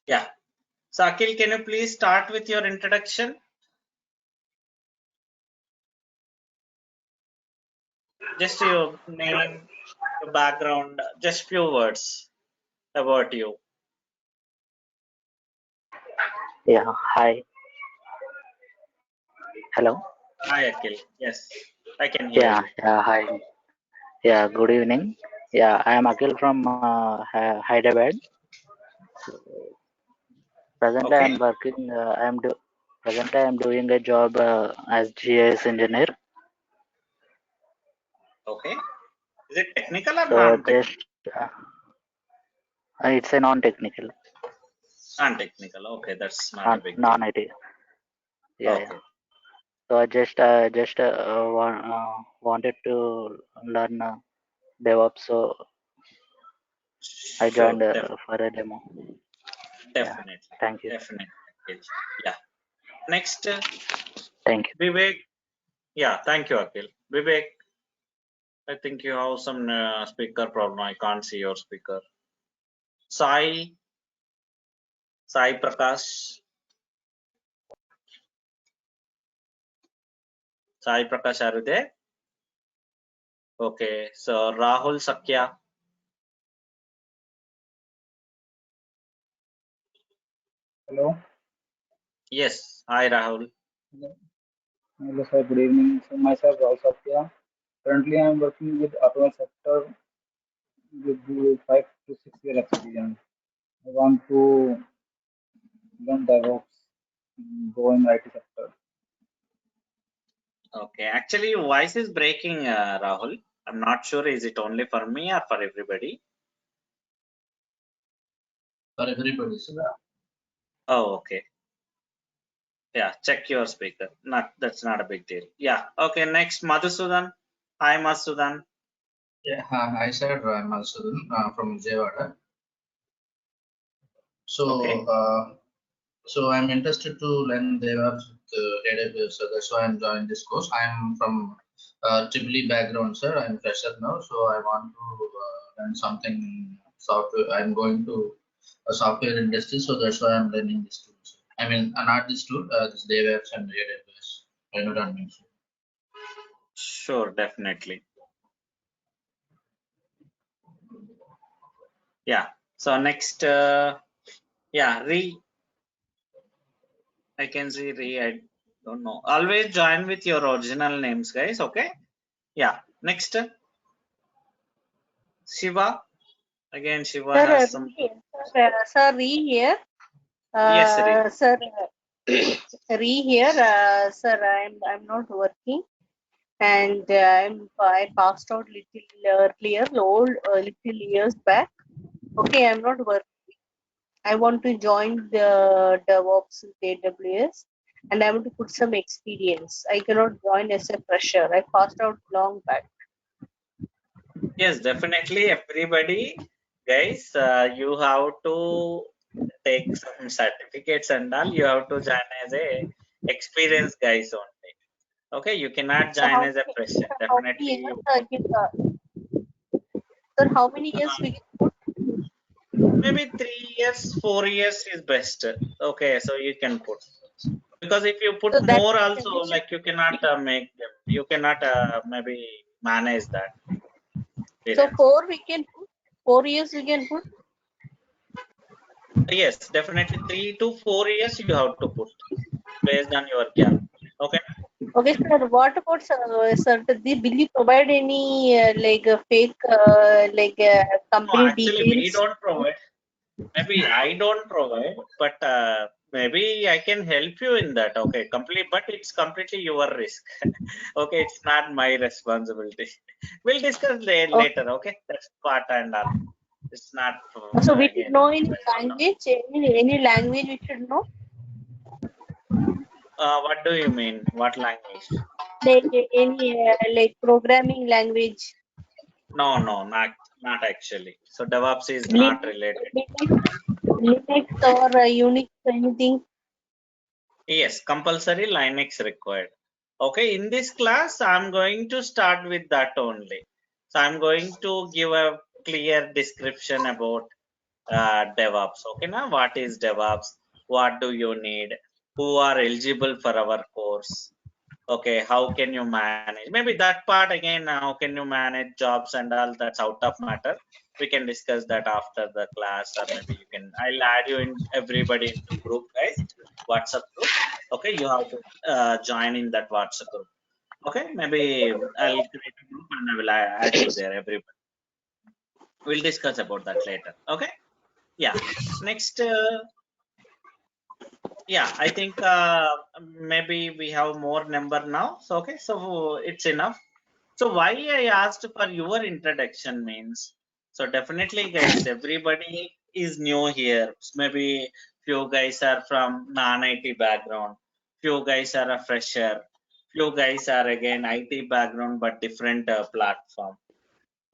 Yeah. So Akhil, can you please start with your introduction? Just your name, your background, just few words about you. Yeah, hi. Hello. Hi Akhil. Yes, I can hear you. Hi. Yeah, good evening. Yeah, I am Akhil from Hyderabad. So presently, I Okay. am working. Presently I am doing a job as GIS engineer. Okay. Is it technical or So non-technical? just it's a non-technical, Non-technical. Okay, that's not a big deal. non-IT. Yeah. Okay. So I just wanted to learn DevOps. So I Sure. joined for a demo. Yeah. Definitely. Thank you. Definitely. Akhil. Yeah. Next, Thank you. Vivek. Yeah. Thank you, Akhil. Vivek, I think you have some speaker problem. I can't see your speaker. Sai Prakash. Sai Prakash, are you there? Okay. So Rahul Sakya. Hello. Yes. Hi, Rahul. Hello, sir. Good evening. So myself, Rahul Satya. Currently, I am working with automobile sector with the 5 to 6 year experience. I want to learn DevOps, go in IT sector. Okay. Actually, your voice is breaking, Rahul. I'm not sure. Is it only for me or for everybody? For everybody, sir. Oh, okay. Yeah. Check your speaker. That's not a big deal. Yeah. Okay. Next, Madhusudan. Hi, Madhusudan. Yeah, hi, sir. I'm Madhusudan from Vijayawada. Okay. So I'm interested to learn DevOps with AWS, so that's why I'm joining this course. I'm from EEE background, sir. I'm fresher now, so I want to learn something software. I'm going to a software industry, so that's why I'm learning this tool. Sir. I mean, not this tool, this DevOps and AWS environment. Sure. Definitely. Yeah. So next, yeah, I can see I don't know. Always join with your original names, guys. Okay. Yeah. Next, Shiva. Again, Shiva Sir, has some. sir, Re here. Yes, Ri. Sir, Re here. Sir, I'm not working, and I passed out little earlier, little years back. Okay, I'm not working. I want to join the DevOps with AWS, and I want to put some experience. I cannot join as a fresher. I passed out long back. Yes, definitely. Everybody, guys, you have to take some certificates and all. You have to join as a experienced guys only. Okay, you cannot So join as a fresher. how many Definitely, years you I can, sir, how many years we can put? maybe 3 years, 4 years is best. Okay, so you can put, because if you put So that more also, we should like you cannot make them. You cannot maybe manage that so experience. 4 years we can put. Yes, definitely 3 to 4 years you have to put based on your gap. Okay. Okay, sir. What about sir? Will you provide any fake No, company actually, we details? don't provide. Maybe I don't provide, but maybe I can help you in that. Okay, complete, but it's completely your risk. Okay, it's not my responsibility. We'll discuss Okay. later. Okay, that's part and all. It's not So we should again. know any language, any language we should know. What do you mean? What language? Like any programming language. No, not actually. So DevOps is not Linux, related. Linux or Unix, anything. Yes, compulsory Linux required. Okay, in this class, I'm going to start with that only. So I'm going to give a clear description about DevOps. Okay, now what is DevOps? What do you need? Who are eligible for our course? Okay, how can you manage? Maybe that part again. How can you manage jobs and all? That's out of matter. We can discuss that after the class, or maybe you can. I'll add you in everybody into group, guys. WhatsApp group. Okay, you have to join in that WhatsApp group. Okay, maybe I'll create a group and I will add you there. Everybody. We'll discuss about that later. Okay. Yeah. Next. Yeah, I think maybe we have more number now. So okay, so it's enough. So why I asked for your introduction means, so definitely guys, everybody is new here. Maybe few guys are from non-IT background, few guys are a fresher, few guys are again IT background but different platform.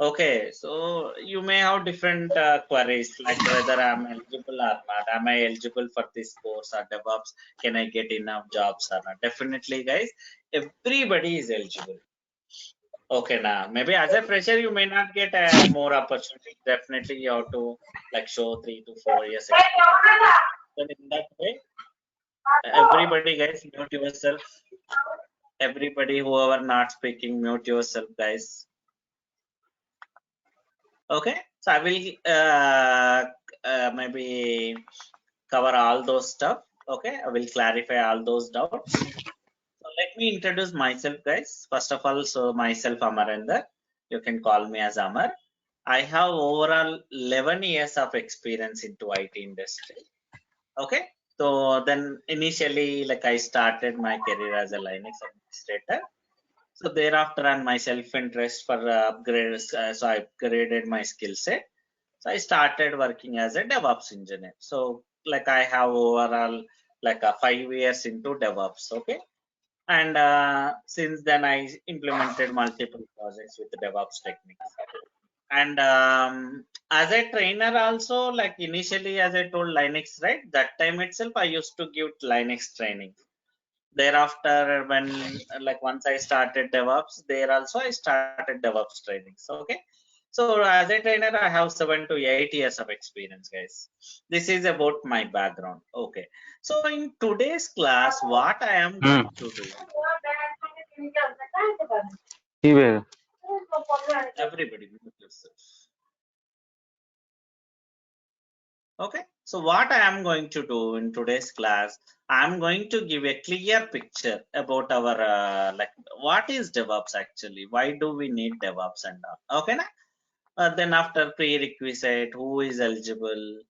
Okay, so you may have different queries like whether I'm eligible or not. Am I eligible for this course or DevOps? Can I get enough jobs or not? Definitely, guys, everybody is eligible. Okay, now maybe as a fresher, you may not get more opportunity. Definitely, you have to like show 3 to 4 years experience. Then in that way, everybody, guys, mute yourself. Everybody, whoever not speaking, mute yourself, guys. Okay, so I will maybe cover all those stuff. Okay, I will clarify all those doubts. So let me introduce myself, guys. First of all, so myself Amarendra. You can call me as Amar. I have overall 11 years of experience into IT industry. Okay, so then initially, like I started my career as a Linux administrator. So thereafter, on my self-interest for upgrades, so I upgraded my skill set. So I started working as a DevOps engineer. So like I have overall like a 5 years into DevOps. Okay, and since then I implemented multiple projects with the DevOps techniques. And as a trainer also, like initially as I told Linux, right? That time itself I used to give Linux training. Thereafter, when like once I started DevOps, there also I started DevOps training. So okay. So as a trainer, I have 7 to 8 years of experience, guys. This is about my background. Okay. So in today's class, what I am going to do, everybody mute yourself. Okay, so what I am going to do in today's class, I'm going to give a clear picture about our like what is DevOps actually, why do we need DevOps and all. Okay, na? Then after prerequisite, who is eligible,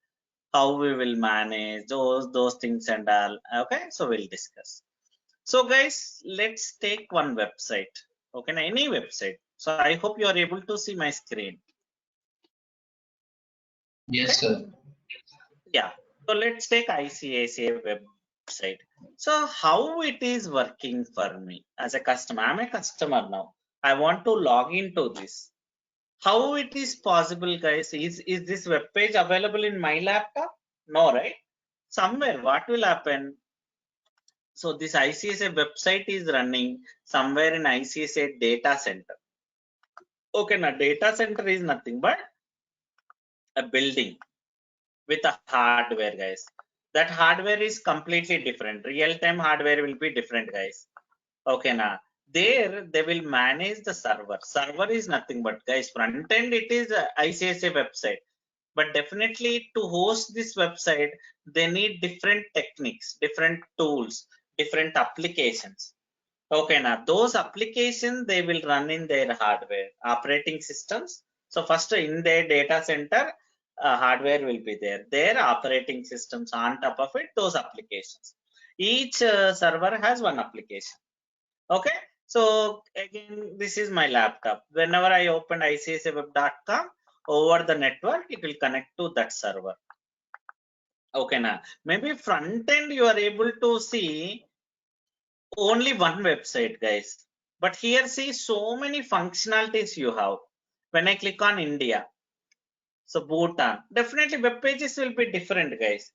how we will manage those things and all. Okay, so we'll discuss. So guys, let's take one website. Okay, na? Any website. So I hope you are able to see my screen. Yes, Okay? sir. Yeah, so let's take ICICI website. So how it is working for me as a customer? I'm a customer now. I want to log into this. How it is possible, guys? Is this web page available in my laptop? No, right? Somewhere, what will happen? So this ICICI website is running somewhere in ICICI data center. Okay, now data center is nothing but a building with a hardware, guys. That hardware is completely different. Real-time hardware will be different, guys. Okay, now there they will manage the server. Server is nothing but, guys, front end it is a ICICI website. But definitely to host this website, they need different techniques, different tools, different applications. Okay, now those applications they will run in their hardware operating systems. So first in their data center, hardware will be there. Their operating systems on top of it, those applications. Each server has one application. Okay, so again, this is my laptop. Whenever I open icicsweb.com over the network, it will connect to that server. Okay, now maybe front end you are able to see only one website, guys, but here see so many functionalities you have. When I click on India, so Bhutan, definitely web pages will be different, guys.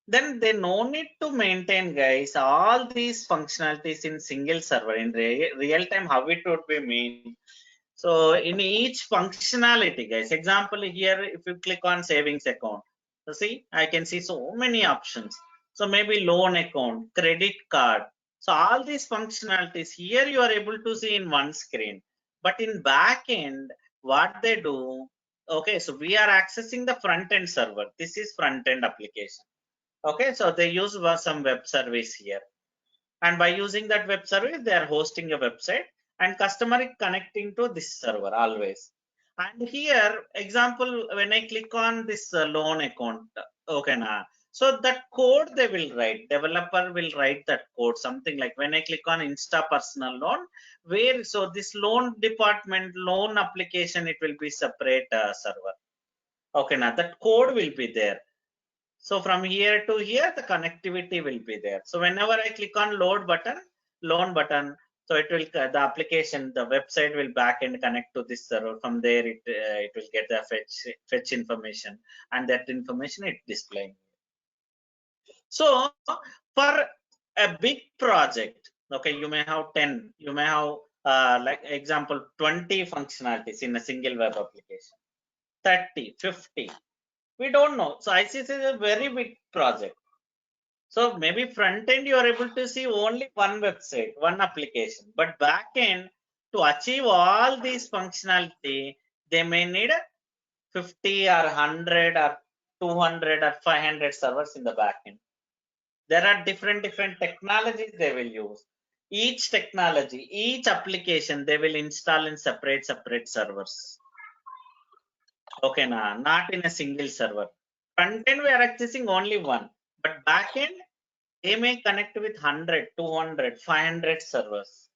Then they no need to maintain, guys, all these functionalities in single server in real time. How it would be mean? So in each functionality, guys, example here, if you click on savings account, So see, I can see so many options. So maybe loan account, credit card. So all these functionalities here you are able to see in one screen. But in back end, what they do, okay, so we are accessing the front end server. This is front end application. Okay, so they use some web service here. And by using that web service, they are hosting a website and customer is connecting to this server always. And here, example, when I click on this loan account, okay, now, so that code they will write, developer will write that code, something like when I click on Insta personal loan, where, so this loan department, loan application, it will be separate server. Okay, now that code will be there. So from here to here, the connectivity will be there. So whenever I click on loan button, so it will, the application, the website will back and connect to this server. From there, it will get the fetch information, and that information it displaying. So for a big project, okay, you may have 10, you may have like example 20 functionalities in a single web application, 30, 50. We don't know. So ICS is a very big project. So maybe front end you are able to see only one website, one application, but back end to achieve all these functionality, they may need 50 or 100 or 200 or 500 servers in the back end. There are different technologies they will use. Each technology, each application, they will install in separate servers. Okay, not in a single server. Front end we are accessing only one, but back end they may connect with 100, 200, 500 servers.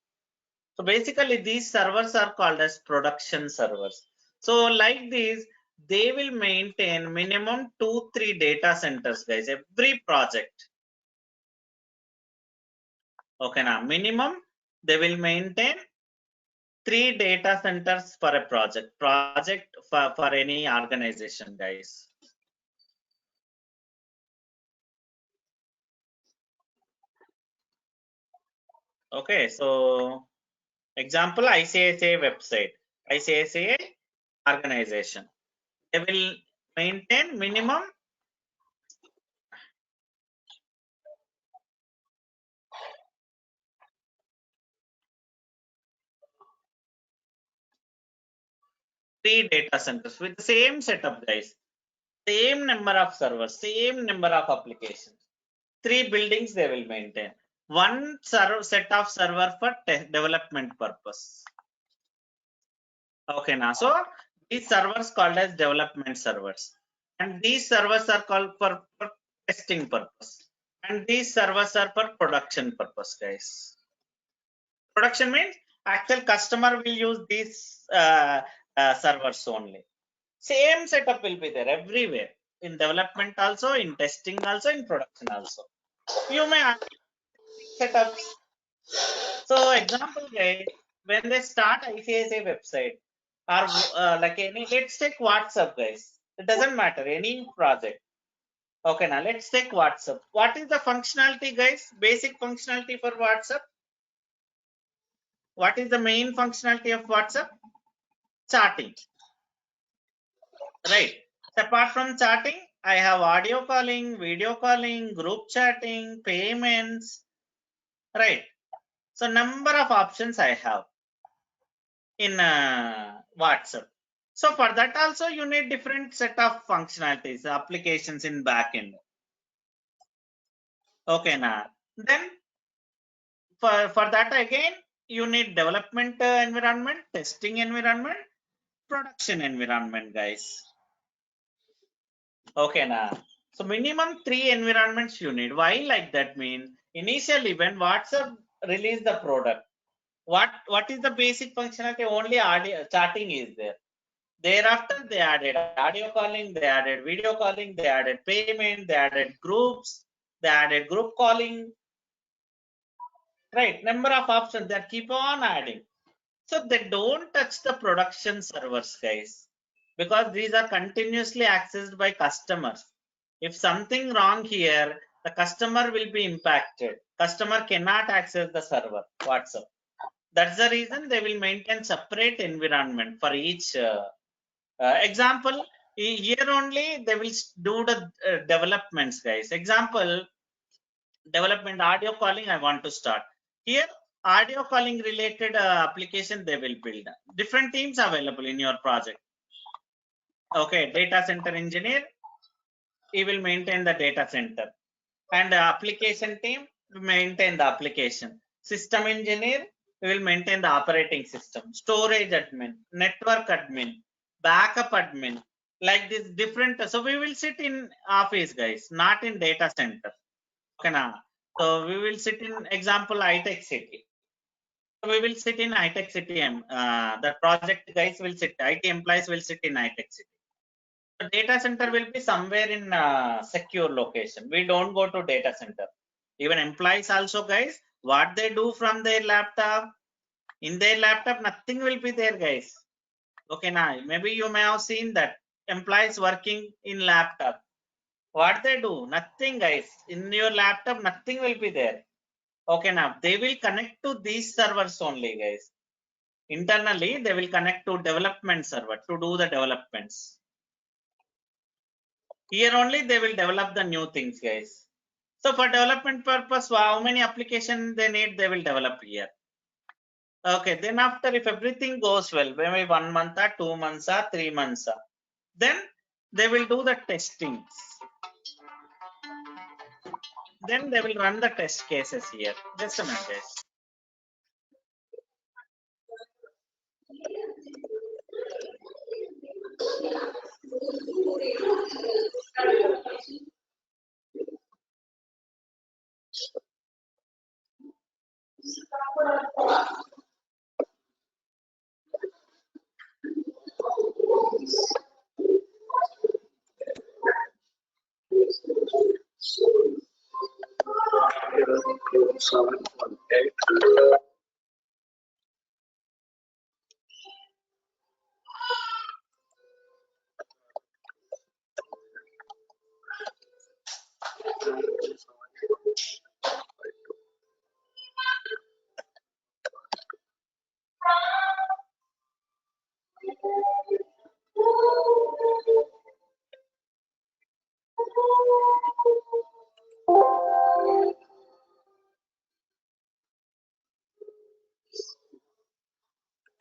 So basically these servers are called as production servers. So like these, they will maintain minimum 2-3 data centers, guys, every project. Okay, now minimum they will maintain 3 data centers for a project for any organization, guys. Okay, so example ICICI website, ICICI organization, they will maintain minimum 3 data centers with the same setup, guys, same number of servers, same number of applications. 3 buildings they will maintain, one set of server for development purpose. Okay, now so these servers called as development servers, and these servers are called for testing purpose, and these servers are for production purpose, guys. Production means actual customer will use these servers only. Same setup will be there everywhere, in development also, in testing also, in production also. You may have setups. So example, guys, when they start ICICI website, or like any, let's take WhatsApp, guys. It doesn't matter, any project. Okay, now let's take WhatsApp. What is the functionality, guys? Basic functionality for WhatsApp. What is the main functionality of WhatsApp? Chatting. Right. Apart from chatting, I have audio calling, video calling, group chatting, payments. Right. So number of options I have in WhatsApp. So for that also you need different set of functionalities, applications in backend. Okay, now then for that again you need development environment, testing environment, production environment, guys. Okay, now so minimum 3 environments you need. Why like that means initially when WhatsApp released the product, what is the basic functionality? Only audio chatting is there. Thereafter, they added audio calling, they added video calling, they added payment, they added groups, they added group calling. Right, number of options that keep on adding. So they don't touch the production servers, guys, because these are continuously accessed by customers. If something wrong here, the customer will be impacted. Customer cannot access the server, WhatsApp. That's the reason they will maintain separate environment for each example. Here only they will do the developments, guys. Example, development audio calling I want to start. Here audio calling related application they will build. Different teams available in your project. Okay, data center engineer, he will maintain the data center, and the application team will maintain the application. System engineer will maintain the operating system. Storage admin, network admin, backup admin, like this different. So we will sit in office, guys, not in data center. Okay, now. So we will sit in example iTech City. We will sit in iTech City. The project guys will sit. IT employees will sit in iTech City. The data center will be somewhere in secure location. We don't go to data center. Even employees also, guys, what they do from their laptop, in their laptop, nothing will be there, guys. Okay, now maybe you may have seen that employees working in laptop. What they do? Nothing, guys. In your laptop, nothing will be there. Okay, now they will connect to these servers only, guys. Internally, they will connect to development server to do the developments. Here only they will develop the new things, guys. So for development purpose, how many applications they need, they will develop here. Okay, then after, if everything goes well, maybe 1 month or 2 months or 3 months, then they will do the testings. Then they will run the test cases here. Just a minute, guys.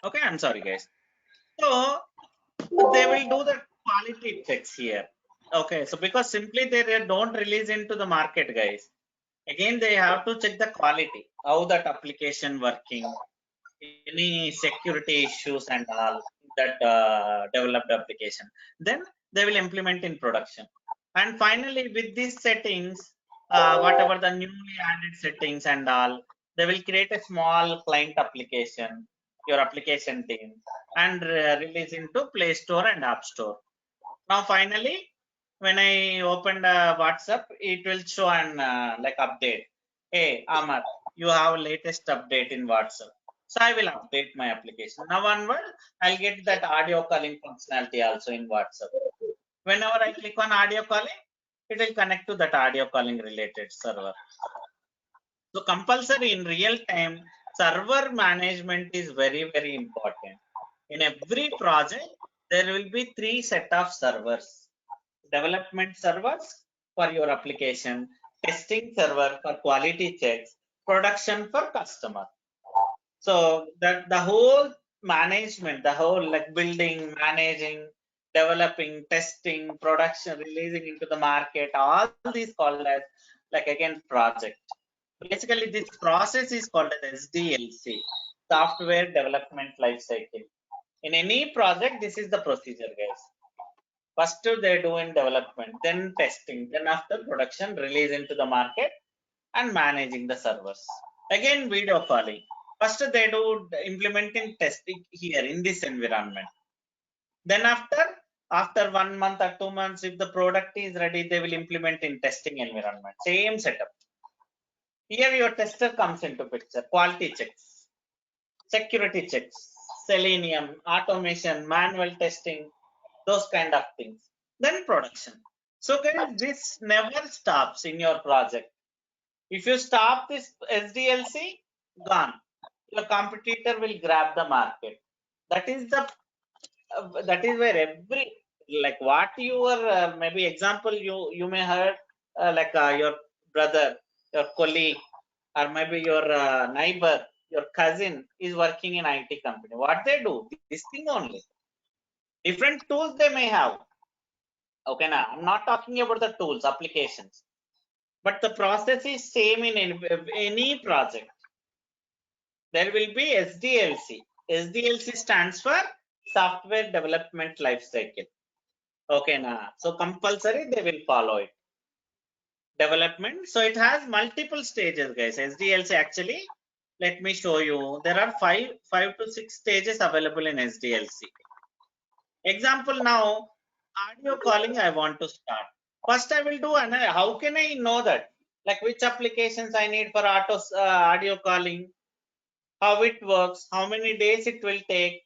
Okay, I'm sorry, guys. So they will do the quality checks here. Okay, so because simply they don't release into the market, guys. Again, they have to check the quality, how that application working, any security issues and all that developed application. Then they will implement in production. And finally, with these settings, whatever the newly added settings and all, they will create a small client application, your application team, and release into Play Store and App Store. Now, finally, when I opened WhatsApp, it will show an like update. Hey, Amar, you have latest update in WhatsApp. So I will update my application. Now onward, I'll get that audio calling functionality also in WhatsApp. Whenever I click on audio calling, it will connect to that audio calling related server. So compulsory in real time, server management is very, very important. In every project, there will be 3 set of servers. Development servers for your application, testing server for quality checks, production for customer. So that the whole management, the whole like building, managing, developing, testing, production, releasing into the market, all these called as like again project. Basically, this process is called as SDLC, software development life cycle. In any project, this is the procedure, guys. First they do in development, then testing, then after production, release into the market and managing the servers. Again, video calling. First they do implementing testing here in this environment. Then after 1 month or 2 months, if the product is ready, they will implement in testing environment. Same setup. Here your tester comes into picture. Quality checks, security checks, Selenium, automation, manual testing, those kind of things. Then production. So guys, this never stops in your project. If you stop this SDLC, gone. Your competitor will grab the market. That is where every like what your maybe example you may heard like your brother, your colleague, or maybe your neighbor, your cousin is working in IT company. What they do? This thing only. Different tools they may have. Okay, now I'm not talking about the tools, applications, but the process is same in any project. There will be SDLC. SDLC stands for Software Development Lifecycle. Okay, now so compulsory they will follow it. Development. So it has multiple stages, guys. SDLC actually, let me show you. There are five to six stages available in SDLC. Example now, audio calling I want to start. First I will do, and how can I know that? Like which applications I need for audio calling, how it works, how many days it will take,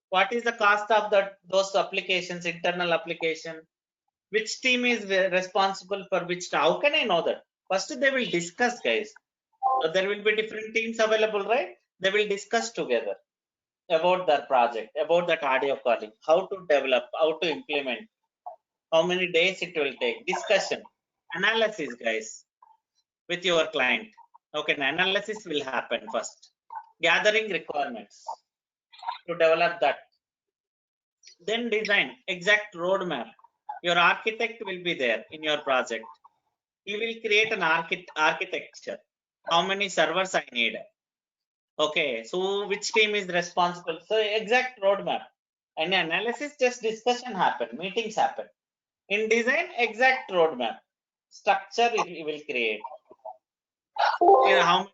what is the cost of those applications, internal application, which team is responsible for which. How can I know that? First they will discuss, guys. So there will be different teams available, right? They will discuss together about their project, about that audio calling, how to develop, how to implement, how many days it will take. Discussion, analysis, guys, with your client. Okay, analysis will happen first. Gathering requirements to develop that. Then design, exact roadmap. Your architect will be there in your project. He will create an architecture. How many servers I need? Okay, so which team is responsible? So exact roadmap. And analysis, just discussion happen, meetings happen. In design, exact roadmap, structure it will create. How many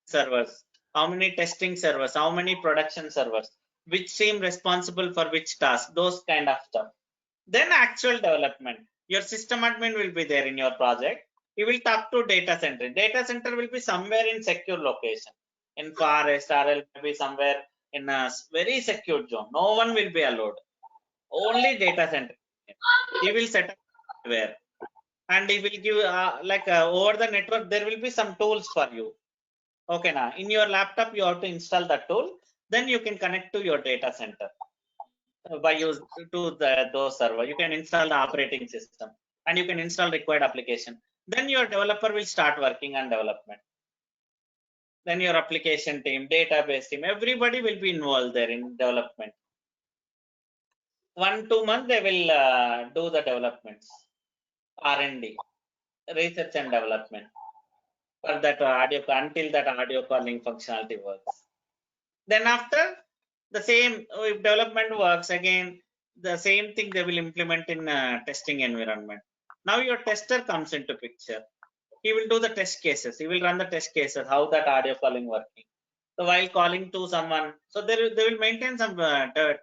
servers, how many testing servers, how many production servers, which team responsible for which task, those kind of stuff. Then actual development. Your system admin will be there in your project. He will talk to data center. Data center will be somewhere in secure location, in forest, or maybe somewhere in a very secure zone. No one will be allowed. Only data center. He will set up where, and he will give like over the network. There will be some tools for you. Okay, now in your laptop you have to install that tool. Then you can connect to your data center by use to those server. You can install the operating system and you can install required application. Then your developer will start working on development. Then your application team, database team, everybody will be involved there in development. 1-2 months they will do the developments, R&D, research and development for that audio until that audio calling functionality works. Then after the same, if development works, again the same thing they will implement in testing environment. Now your tester comes into picture. He will do the test cases. He will run the test cases, how that audio calling working. So while calling to someone, so they will maintain some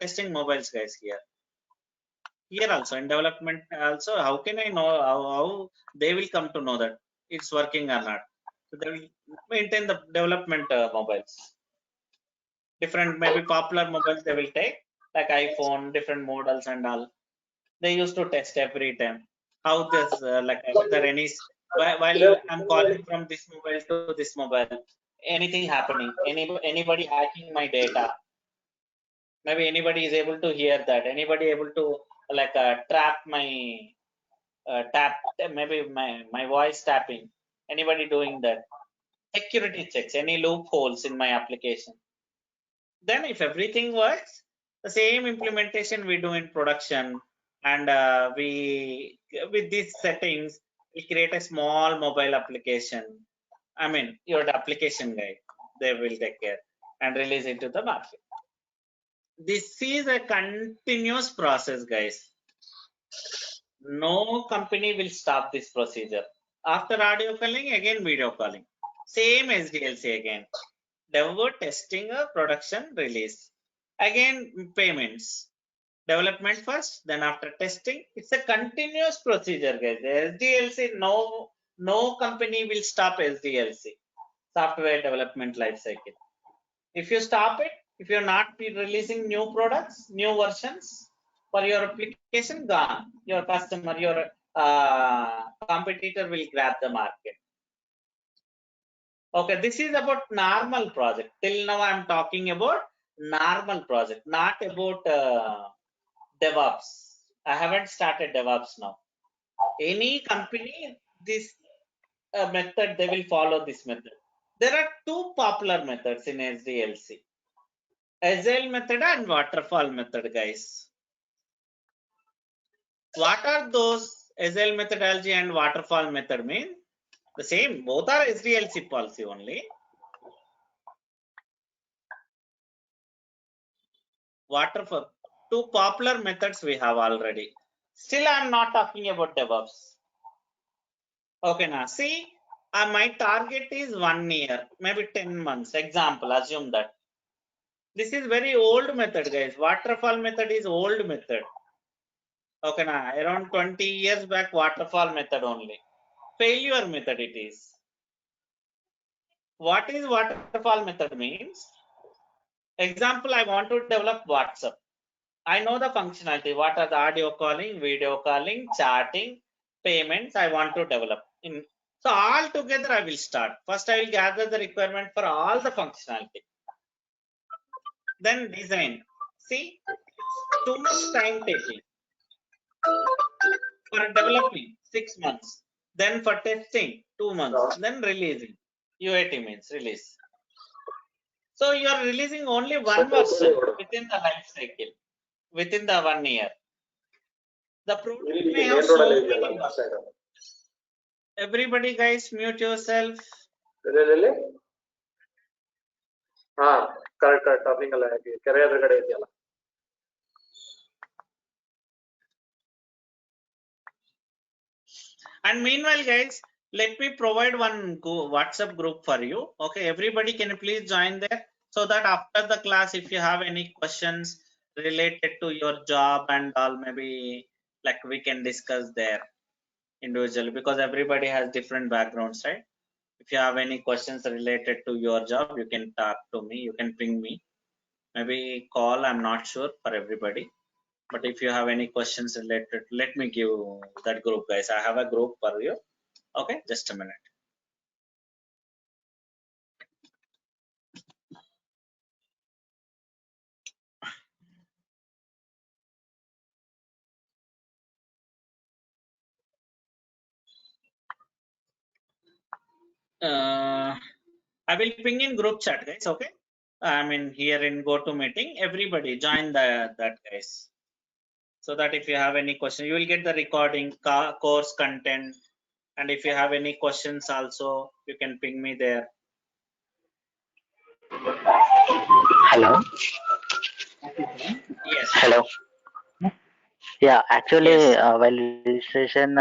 testing mobiles, guys. Here also in development also, how can I know how they will come to know that it's working or not? So they will maintain the development mobiles. Different maybe popular mobiles they will take, like iPhone, different models and all. They used to test every time how this like whether any while I'm calling from this mobile to this mobile, anything happening, anybody hacking my data, maybe anybody is able to hear that, anybody able to like trap my tap, maybe my voice tapping, anybody doing that, security checks, any loopholes in my application. Then if everything works, the same implementation we do in production, and we with these settings we create a small mobile application. I mean your application guy, they will take care and release it to the market. This is a continuous process, guys. No company will stop this procedure. After audio calling, again video calling, same SDLC again. Dev testing, production, release, again payments, development first, then after testing. It's a continuous procedure, guys. The SDLC, no company will stop SDLC, software development lifecycle. If you stop it, if you're not be releasing new products, new versions for your application, gone. Your customer, your competitor will grab the market. Okay, this is about normal project. Till now I'm talking about normal project, not about DevOps. I haven't started DevOps now. Any company, this method, they will follow this method. There are two popular methods in SDLC: Agile method and waterfall method, guys. What are those Agile methodology and waterfall method mean? The same, both are SDLC policy only. Waterfall, two popular methods we have already. Still, I'm not talking about DevOps. Okay, now see, my target is 1 year, maybe 10 months. Example, assume that. This is very old method, guys. Waterfall method is old method. Okay, now around 20 years back, waterfall method only. Failure method it is. What is waterfall method means? Example, I want to develop WhatsApp. I know the functionality. What are the audio calling, video calling, chatting, payments I want to develop. So all together I will start. First I will gather the requirement for all the functionality. Then design. See, it's too much time taking. For developing, 6 months. Then for testing, 2 months. Then releasing. UAT means release. So you are releasing only one version within the life cycle, within the 1 year. The product may have so many bugs. Everybody, guys, mute yourself. Really? Correct. Talking a lot. Career regarding it. And meanwhile, guys, let me provide one WhatsApp group for you. Okay, everybody, can you please join there, so that after the class, if you have any questions related to your job and all, maybe like we can discuss there individually, because everybody has different backgrounds, right? If you have any questions related to your job, you can talk to me, you can ping me, maybe call, I'm not sure for everybody. But if you have any questions related, let me give that group, guys. I have a group for you. Okay, just a minute. I will ping in group chat, guys. Okay, I mean here in GoToMeeting, everybody join that, guys, so that if you have any question, you will get the recording, course content, and if you have any questions also, you can ping me there. Hello. Yes. Hello. Yeah, actually, Yes. while registration,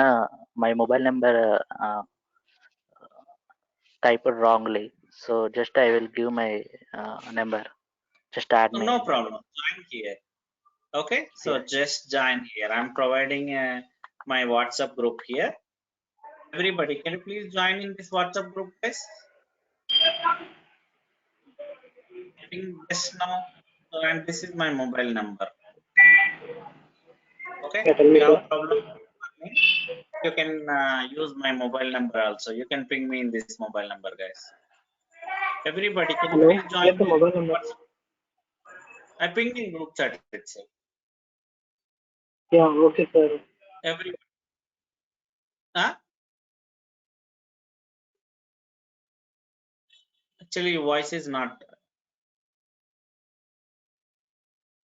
my mobile number typed wrongly. So just I will give my number. Just add me. No problem. Join here. Okay, so Yeah. just join here. I'm providing my WhatsApp group here. Everybody, can you please join in this WhatsApp group, guys? I think just now, and this is my mobile number. Okay, if you have problem, you can use my mobile number also. You can ping me in this mobile number, guys. Everybody, can you please join? the mobile number. I pinged in group chat itself. Yeah, okay, sir. Everybody. Huh? Actually, your voice is not.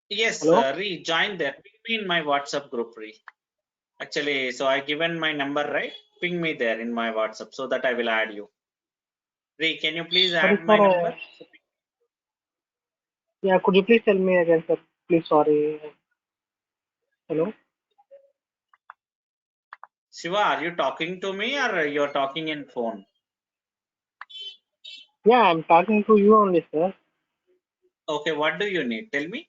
Yes, join there. Ping me in my WhatsApp group, Actually, so I given my number, right? Ping me there in my WhatsApp so that I will add you. Can you please add my number? Yeah, could you please tell me again, sir? Please, sorry. Hello? Shiva, are you talking to me or you're talking in phone? Yeah, I'm talking to you only, sir. Okay, what do you need? Tell me.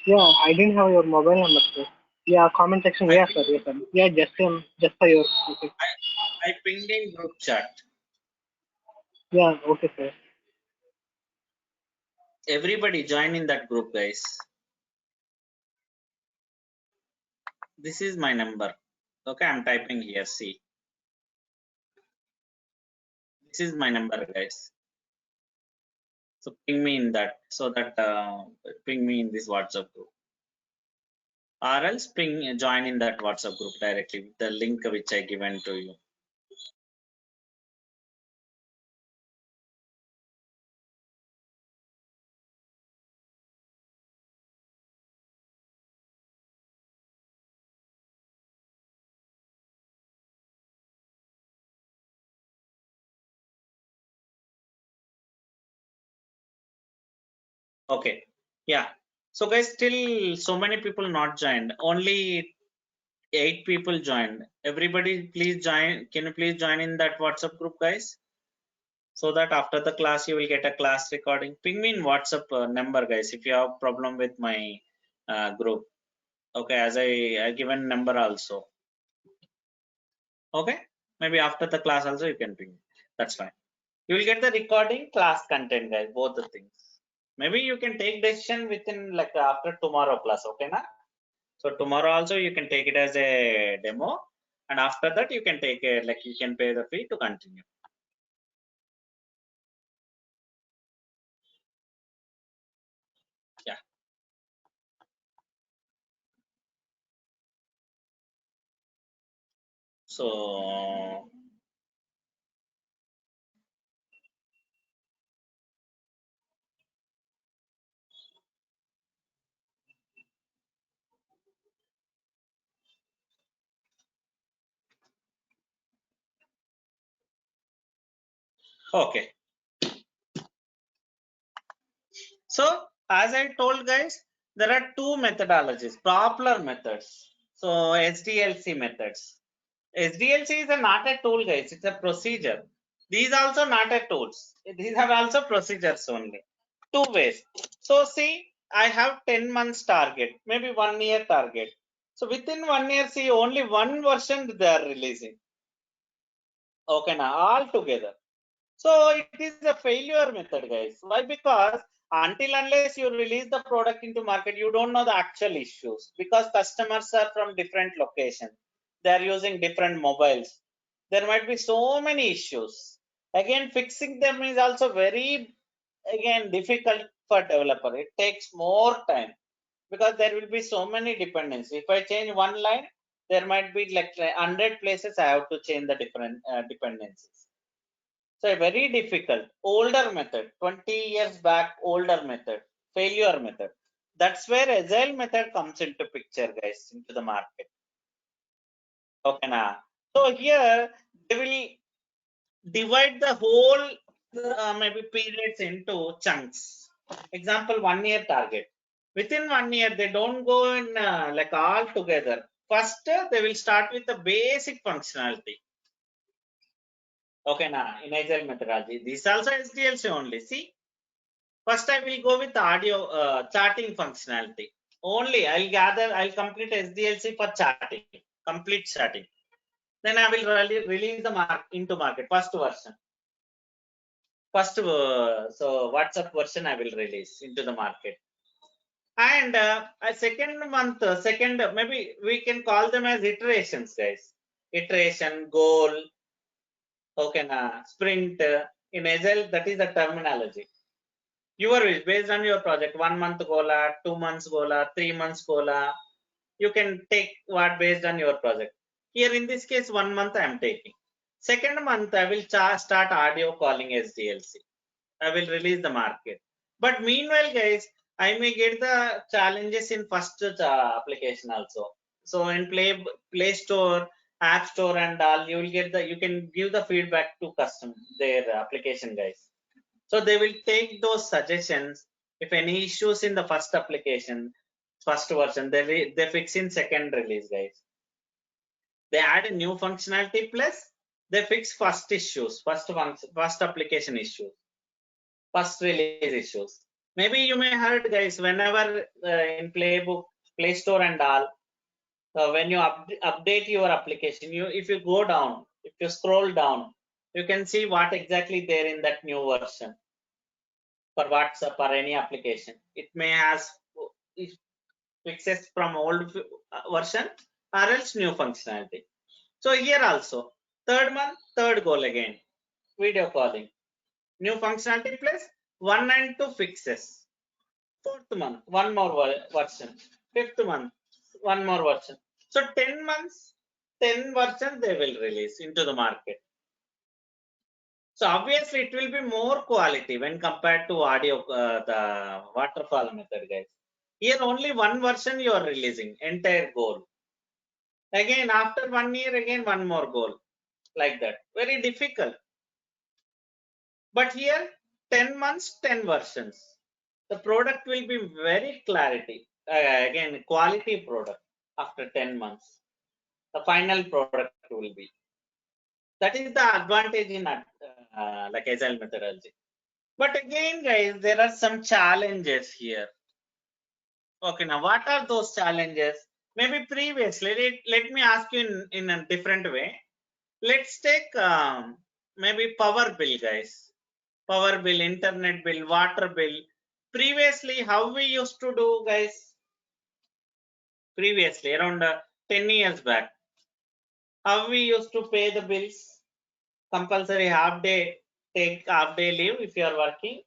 Yeah, I didn't have your mobile number, sir. Yeah, comment section. Yes, sir. Yes, sir. Yeah, just for your. Okay. I pinged in group chat. Yeah, okay, sir. Everybody join in that group, guys. This is my number. Okay, I'm typing here. See. This is my number, guys. So ping me in that, so that ping me in this WhatsApp group. or else ping join in that WhatsApp group directly with the link which I given to you. Okay, yeah. So guys, still so many people not joined. Only 8 people joined. Everybody please join. Can you please join in that WhatsApp group, guys? So that after the class you will get a class recording. Ping me in WhatsApp number, guys, if you have problem with my group. Okay, as I given number also. Okay, maybe after the class also you can ping. That's fine. You will get the recording, class content, guys, both the things. Maybe you can take decision within like after tomorrow class. Okay, na? So tomorrow also you can take it as a demo, and after that you can take a like you can pay the fee to continue. Yeah. So okay. So as I told guys, there are two methodologies, popular methods. So SDLC methods. SDLC is not a tool, guys. It's a procedure. These also not a tools. These are also procedures only. Two ways. So see, I have 10 months target, maybe 1 year target. So within 1 year, see only one version they are releasing. Okay, now all together. So it is a failure method, guys. Why? Because until unless you release the product into market, you don't know the actual issues, because customers are from different locations. They are using different mobiles. There might be so many issues. Again, fixing them is also very, again, difficult for developer. It takes more time because there will be so many dependencies. If I change one line, there might be like 100 places I have to change the different dependencies. So a very difficult, older method, 20 years back, older method, failure method. That's where agile method comes into picture, guys, into the market. Okay, now. So here they will divide the whole maybe periods into chunks. Example, 1 year target. Within 1 year, they don't go in like all together. First, they will start with the basic functionality. Okay, now in agile methodology, this also SDLC only. See, first I will go with audio charting functionality. Only I'll complete SDLC for charting, complete charting. Then I will release the into market, first version. First, so WhatsApp version I will release into the market. And a second month, maybe we can call them as iterations, guys. Iteration, goal, okay, na, sprint. In Agile, that is the terminology. Your wish, based on your project, 1 month gola, 2 months gola, 3 months gola. You can take what based on your project. Here in this case, 1 month I am taking. Second month, I will start audio calling SDLC. I will release the market. But meanwhile, guys, I may get the challenges in first application also. So in Play Store, App Store, and all, you will get you can give the feedback to their application, guys. So they will take those suggestions. If any issues in the first application, first version, they fix in second release, guys. They add a new functionality plus they fix first issues, first application issues, first release issues. Maybe you may heard, guys, whenever in Play Store and all, when you update your application, if you go down, if you scroll down, you can see what exactly there in that new version for WhatsApp or any application. It may has fixes from old version or else new functionality. So here also, third month, third goal again, video calling, new functionality plus 1 and 2 fixes. Fourth month, one more version. Fifth month, one more version. So 10 months, 10 versions they will release into the market. So obviously it will be more quality when compared to audio, the waterfall method, guys. Here only one version you are releasing, entire goal. Again, after 1 year, again one more goal, like that. Very difficult. But here, 10 months, 10 versions. The product will be very clarity. Again, quality product after 10 months. The final product will be. That is the advantage in like agile methodology. But again, guys, there are some challenges here. Okay, now what are those challenges? Maybe previously, let me ask you in a different way. Let's take maybe power bill, guys. Power bill, internet bill, water bill. Previously, how we used to do, guys? Previously, around 10 years back. How we used to pay the bills? Compulsory half day, take half day leave if you are working.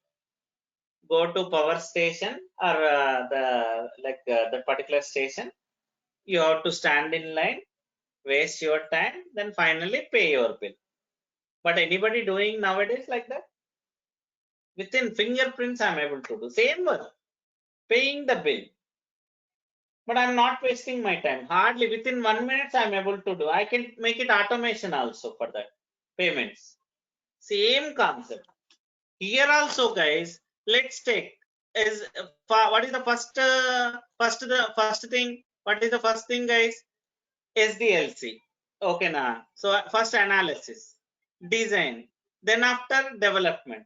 Go to power station or the particular station. You have to stand in line, waste your time, then finally pay your bill. But anybody doing nowadays like that? Within fingerprints, I'm able to do same work, paying the bill. But I'm not wasting my time. Hardly within 1 minute, I'm able to do. I can make it automation also for that payments. Same concept. Here also, guys, let's take is what is the first thing? What is the first thing, guys? SDLC. Okay, now. So first analysis, design, then after development.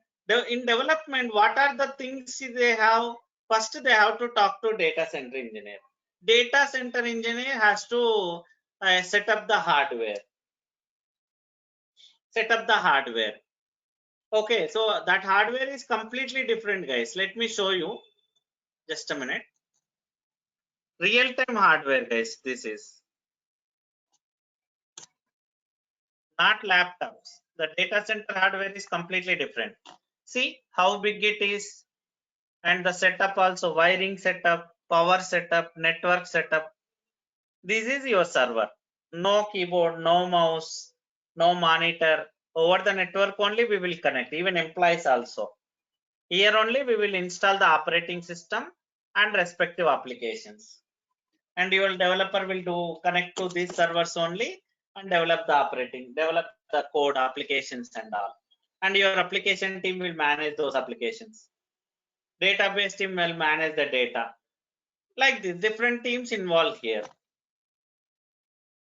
In development, what are the things they have? First, they have to talk to data center engineer. Data center engineer has to set up the hardware. Okay, so that hardware is completely different, guys. Let me show you. Just a minute. Real-time hardware, guys. This is not laptops. The data center hardware is completely different. See how big it is, and the setup also, wiring setup, power setup, network setup. This is your server. No keyboard, no mouse, no monitor. Over the network only we will connect, even employees also. Here only we will install the operating system and respective applications. And your developer will connect to these servers only and develop the code, applications and all. And your application team will manage those applications. Database team will manage the data. Like this, different teams involved here.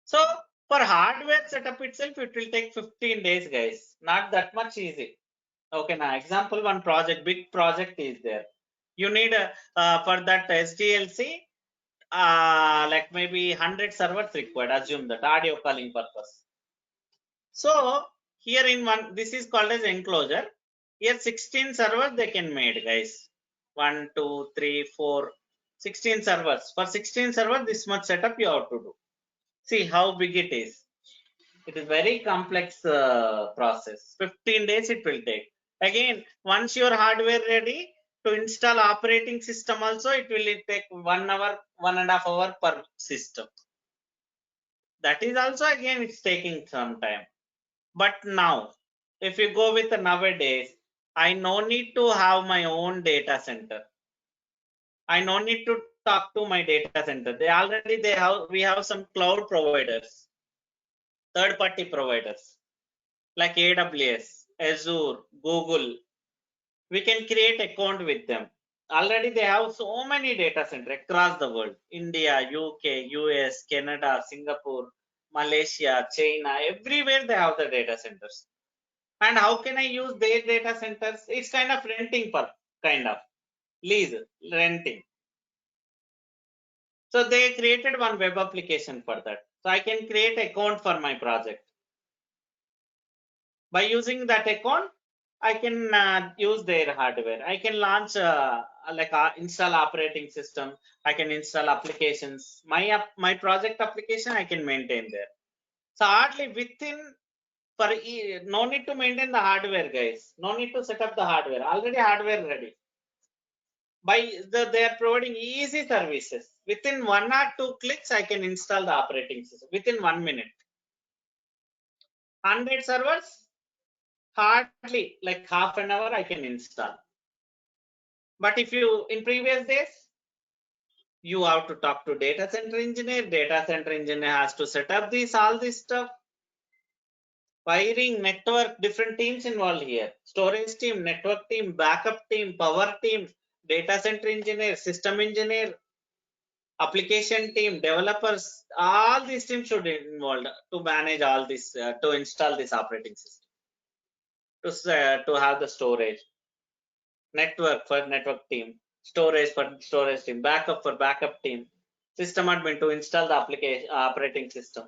So for hardware setup itself, it will take 15 days, guys. Not that much easy. Okay, now example, one project, big project is there. You need for that SDLC, like maybe 100 servers required, assume that audio calling purpose. So here in one, this is called as enclosure. Here 16 servers they can make, guys. 1, 2, 3, 4, 16 servers. For 16 servers, this much setup you have to do. See how big it is. It is very complex process. 15 days it will take. Again, once your hardware ready, to install operating system also, it will take 1 hour, 1.5 hours per system. That is also, again, it's taking some time. But now, if you go with nowadays, I no need to have my own data center. I no need to talk to my data center. We have some cloud providers, third-party providers like AWS, Azure, Google. We can create account with them. Already they have so many data centers across the world. India, UK, US, Canada, Singapore, Malaysia, China, everywhere they have the data centers. And how can I use their data centers? It's kind of renting lease, renting. So they created one web application for that. So I can create account for my project. By using that account, I can use their hardware. I can launch install operating system. I can install applications. My project application I can maintain there. So hardly no need to maintain the hardware, guys. No need to set up the hardware. Already hardware ready. They are providing easy services Within 1 or 2 clicks, I can install the operating system within 1 minute. 100 servers, hardly like half an hour I can install. But if you, in previous days, you have to talk to data center engineer. Data center engineer has to set up all this stuff. Wiring, network, different teams involved here. Storage team, network team, backup team, power team, data center engineer, system engineer, application team, developers. All these teams should be involved to manage all this, to install this operating system, to have the storage, network for network team, storage for storage team, backup for backup team, system admin to install the application operating system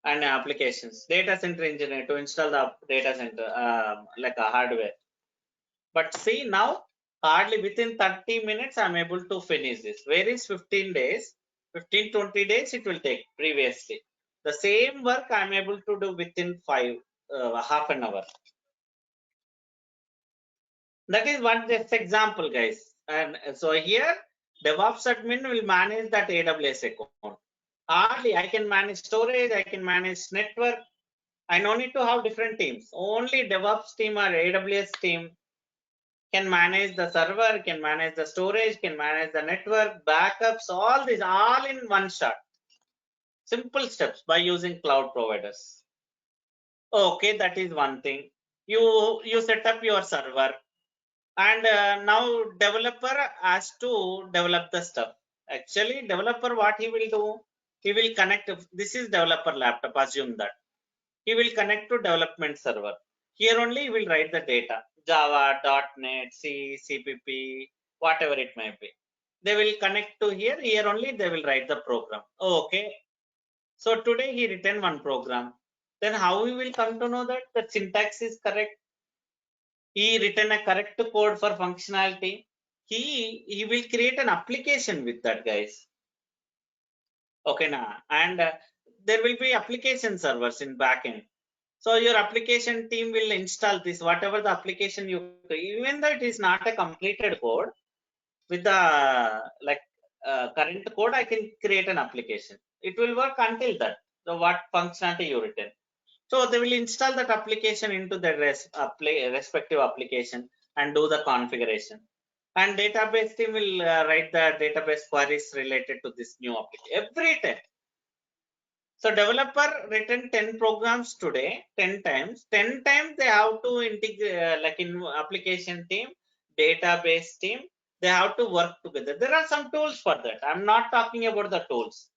and applications, data center engineer to install the data center like a hardware. But see, now hardly within 30 minutes I'm able to finish this. Where is 15 days, 15-20 days it will take previously. The same work I'm able to do within half an hour. That is one just example, guys. And so here DevOps admin will manage that AWS account. Hardly I can manage storage, I can manage network. I no need to have different teams. Only DevOps team or AWS team can manage the server, can manage the storage, can manage the network, backups, all this, all in one shot. Simple steps by using cloud providers. Okay, that is one thing. You set up your server, and now developer has to develop the stuff. Actually, developer, what he will do, he will connect. This is developer laptop, assume that. He will connect to development server. Here only he will write the data, Java, .NET, C, CPP, whatever it may be. They will connect to here. Here only they will write the program. Okay. So today he written one program. Then how we will come to know that the syntax is correct? He written a correct code for functionality. He will create an application with that, guys. Okay, now and there will be application servers in backend. So your application team will install this, whatever the application you, even though it is not a completed code, with the current code, I can create an application. It will work until that, so what functionality you written. So they will install that application into the respective application and do the configuration. And database team will write the database queries related to this new application every time. So developer written 10 programs today, 10 times. 10 times they have to integrate, like in application team, database team, they have to work together. There are some tools for that. I'm not talking about the tools.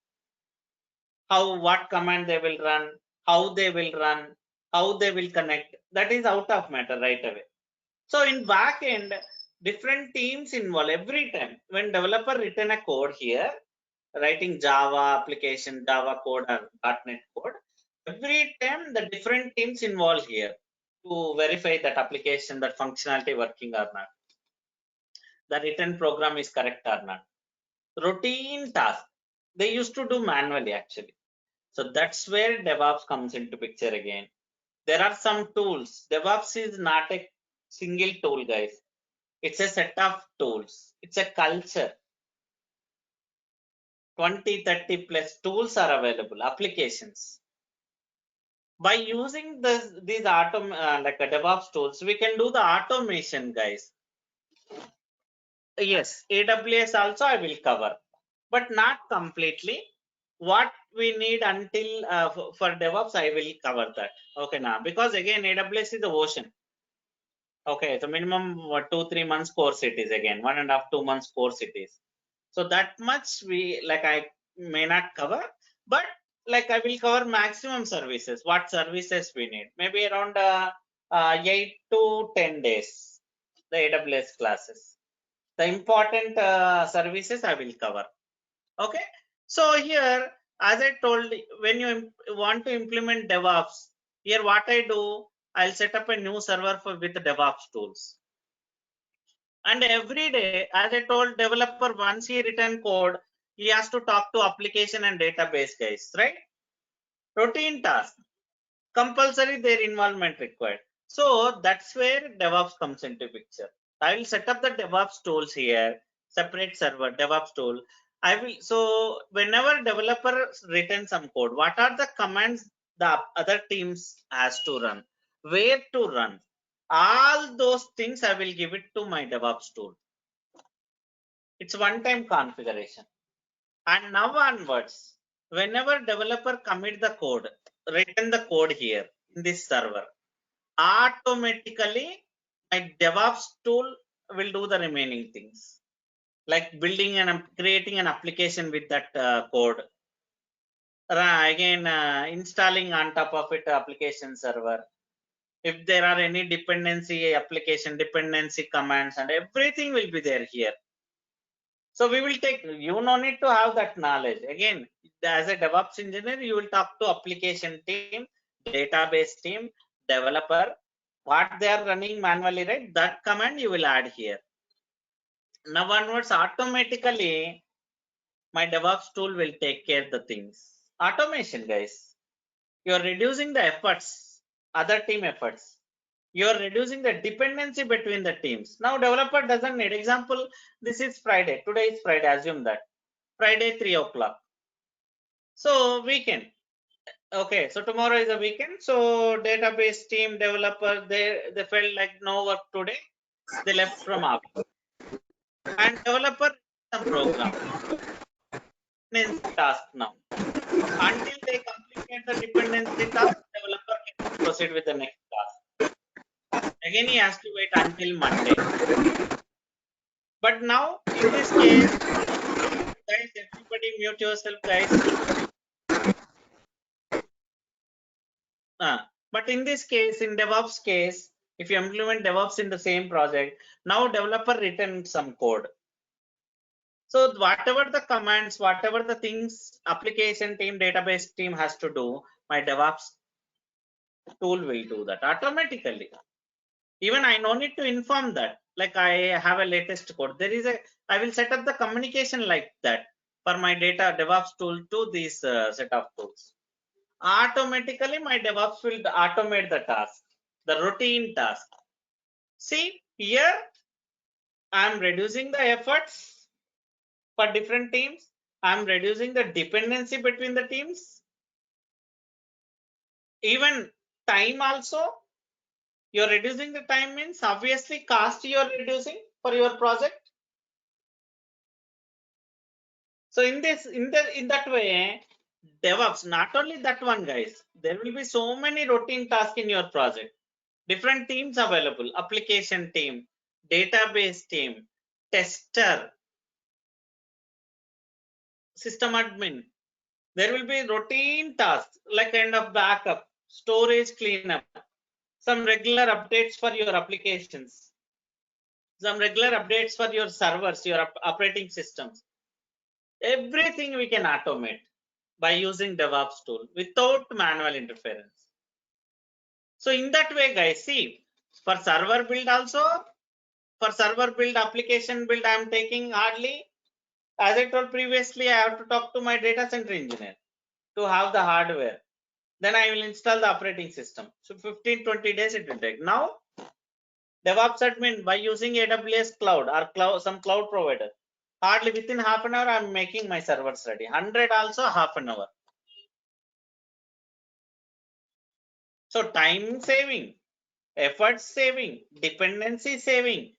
What command they will run, how they will run, how they will connect. That is out of matter right away. So in back end, different teams involved every time. When developer written a code here, writing Java application, Java code or .NET code, every time the different teams involved here to verify that application, that functionality working or not, the written program is correct or not. Routine task they used to do manually actually. So that's where DevOps comes into picture again. There are some tools. DevOps is not a single tool, guys. It's a set of tools. It's a culture. 20, 30 plus tools are available, applications. By using these like DevOps tools, we can do the automation, guys. Yes, AWS also I will cover, but not completely. What we need until for DevOps, I will cover that. Okay, now because again AWS is the ocean. Okay, so minimum 2-3 months course it is, again 1.5-2 months course it is. So that much we like I may not cover, but like I will cover maximum services. What services we need? Maybe around 8 to 10 days. The AWS classes. The important services I will cover. Okay. So here, as I told, when you want to implement DevOps, here what I do, I'll set up a new server with the DevOps tools. And every day, as I told, developer, once he written code, he has to talk to application and database guys, right? Routine task, compulsory their involvement required. So that's where DevOps comes into picture. I will set up the DevOps tools here, separate server, DevOps tool. I will. So whenever developer written some code, what are the commands the other teams has to run, where to run, all those things I will give it to my DevOps tool. It's one-time configuration. And now onwards, whenever developer commit the code, written the code here in this server, automatically my DevOps tool will do the remaining things, like building and creating an application with that code. Again, installing on top of it application server. If there are any dependency application, dependency commands, and everything will be there here. So we will take, you no need to have that knowledge. Again, as a DevOps engineer, you will talk to application team, database team, developer, what they are running manually, right? That command you will add here. Now onwards, automatically, my DevOps tool will take care of the things. Automation, guys. You're reducing the efforts, other team efforts. You're reducing the dependency between the teams. Now developer doesn't need, example, this is Friday. Today is Friday, assume that. Friday, 3 o'clock. So weekend. Okay, so tomorrow is a weekend. So database team developer, they felt like no work today. They left from office. And developer some program. Task now. Until they complete the dependency task, developer can proceed with the next task. Again, he has to wait until Monday. But now, in this case, guys, everybody mute yourself, guys. But in this case, in DevOps case, if you implement DevOps in the same project, now developer written some code. So whatever the commands, whatever the things application team, database team has to do, my DevOps tool will do that automatically. Even I no need to inform that. Like I have a latest code. There is I will set up the communication like that for my data DevOps tool to this set of tools. Automatically my DevOps will automate the task, the routine task. See here, I'm reducing the efforts for different teams. I'm reducing the dependency between the teams. Even time also, you're reducing the time means obviously cost you're reducing for your project. So in that way, DevOps, not only that one, guys, there will be so many routine tasks in your project. Different teams available, application team, database team, tester, system admin. There will be routine tasks like kind of backup, storage cleanup, some regular updates for your applications, some regular updates for your servers, your operating systems. Everything we can automate by using DevOps tool without manual interference. So in that way, guys, see, for server build also, for server build, application build, I am taking hardly, as I told previously, I have to talk to my data center engineer to have the hardware. Then I will install the operating system. So 15-20 days it will take. Now, DevOps admin by using AWS cloud or some cloud provider, hardly within half an hour, I'm making my servers ready. 100 also half an hour. So time saving, effort saving, dependency saving,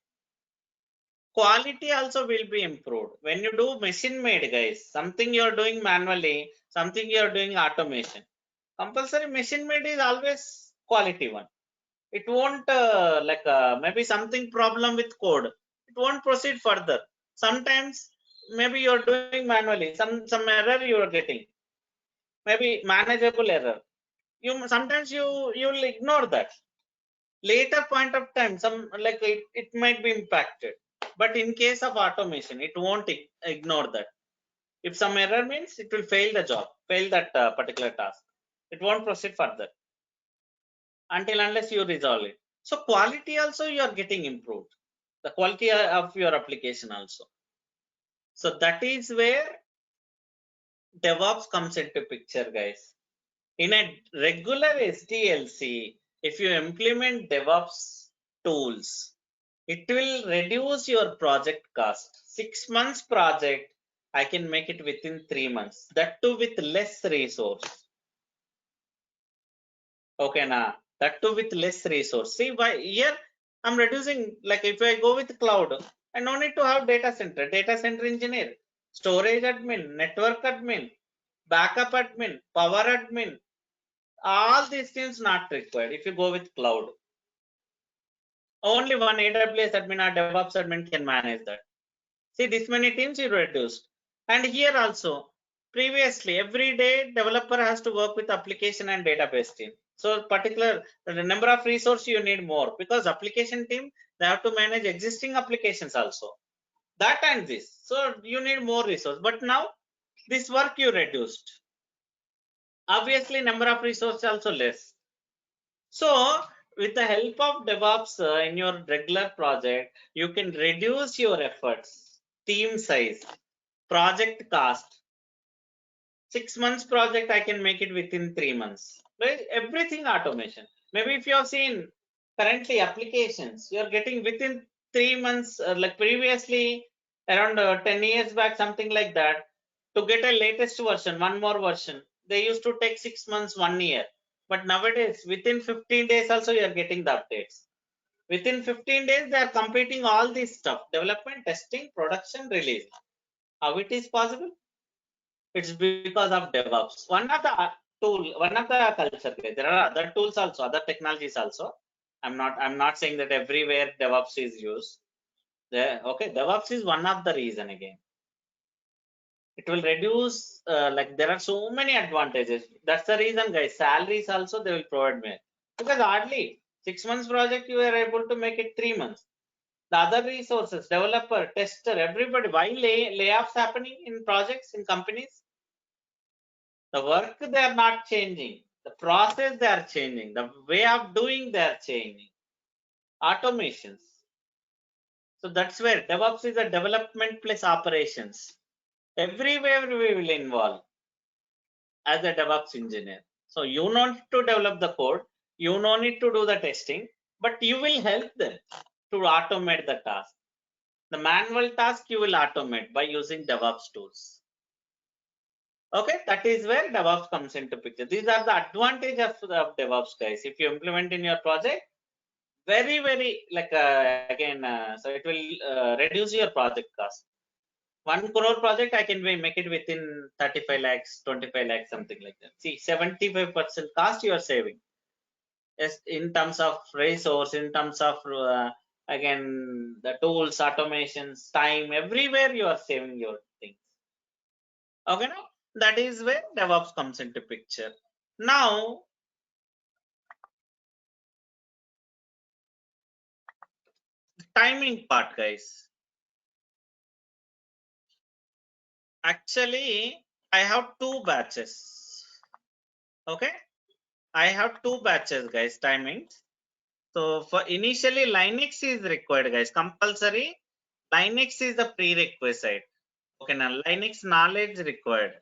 quality also will be improved. When you do machine made, guys, something you're doing manually, something you're doing automation, compulsory machine made is always quality one. It won't maybe something problem with code, it won't proceed further. Sometimes maybe you're doing manually, some error you are getting, maybe manageable error. Sometimes you'll ignore that. Later point of time, it might be impacted. But in case of automation, it won't ignore that. If some error means it will fail the job, fail that particular task. It won't proceed further until unless you resolve it. So quality also you are getting improved. The quality of your application also. So that is where DevOps comes into picture, guys. In a regular SDLC, if you implement DevOps tools, it will reduce your project cost. 6 months project, I can make it within 3 months. That too with less resource. Okay, now that too with less resource. See, why here I'm reducing, like if I go with cloud, I no need to have data center engineer, storage admin, network admin, backup admin, power admin. All these things not required if you go with cloud. Only one AWS admin or DevOps admin can manage that. See, this many teams you reduced. And here also, previously, every day developer has to work with application and database team. So particular, the number of resources you need more, because application team, they have to manage existing applications also. That and this. So you need more resource. But now, this work you reduced. Obviously, number of resources also less. So with the help of DevOps in your regular project, you can reduce your efforts, team size, project cost. 6 months project, I can make it within 3 months. Right? Everything automation. Maybe if you have seen currently applications, you are getting within 3 months, like previously around 10 years back, something like that. To get a latest version, one more version, they used to take 6 months, 1 year. But nowadays, within 15 days also, you are getting the updates. Within 15 days, they are completing all this stuff: development, testing, production, release. How it is possible? It's because of DevOps. One of the tool, one of the culture. There are other tools also, other technologies also. I'm not saying that everywhere DevOps is used. Okay, DevOps is one of the reason again. It will reduce, like there are so many advantages. That's the reason, guys. Salaries also they will provide me, because hardly 6 months project you are able to make it 3 months. The other resources, developer, tester, everybody. Why layoffs happening in projects, in companies? The work they are not changing. The process they are changing. The way of doing they are changing. Automations. So that's where DevOps is a development plus operations. Everywhere we will involve as a DevOps engineer. So you don't need to develop the code, you don't need to do the testing, but you will help them to automate the task. The manual task you will automate by using DevOps tools. Okay, that is where DevOps comes into picture. These are the advantages of DevOps, guys. If you implement in your project, very like again, so it will reduce your project cost. 1 crore project, I can make it within 35 lakhs, 25 lakhs, something like that. See, 75% cost you are saving. Yes, in terms of resource, in terms of again the tools, automations, time, everywhere you are saving your things. Okay, now that is where DevOps comes into picture. Now, timing part, guys. Actually, I have 2 batches. Okay, I have 2 batches, guys. Timings. So for initially Linux is required, guys. Compulsory. Linux is the prerequisite. Okay, now Linux knowledge required.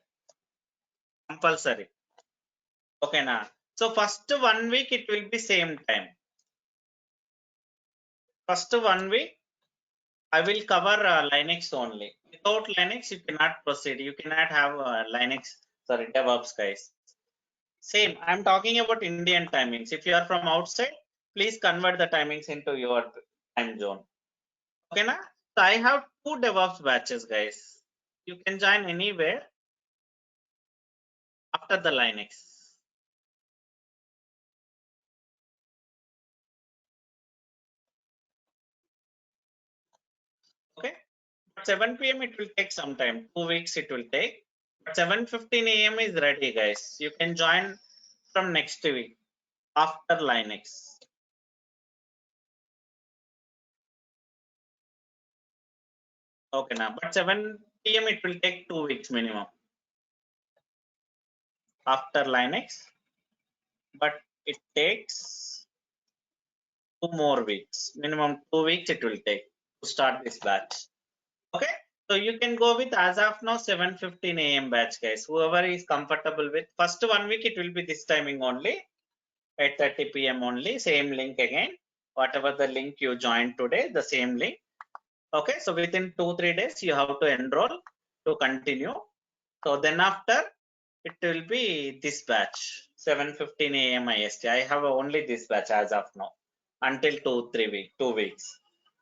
Compulsory. Okay, now. So first 1 week it will be same time. First 1 week I will cover Linux only. Without Linux you cannot proceed. You cannot have Linux. Sorry, DevOps, guys. Same. I'm talking about Indian timings. If you are from outside, please convert the timings into your time zone. Okay, na? So I have 2 DevOps batches, guys. You can join anywhere after the Linux. Okay, but 7 p.m. it will take some time. 2 weeks it will take. But 7:15 a.m. is ready, guys. You can join from next week after Linux. Okay, now, but 7 p.m. it will take 2 weeks minimum after Linux, but it takes 2 more weeks. Minimum 2 weeks it will take to start this batch. Okay, so you can go with as of now 7:15 a.m. batch, guys. Whoever is comfortable with first 1 week, it will be this timing only, 8:30 p.m. only. Same link again. Whatever the link you joined today, the same link. Okay, so within 2-3 days you have to enroll to continue. So then after it will be this batch 7:15 a.m. IST. I have only this batch as of now until 2 weeks.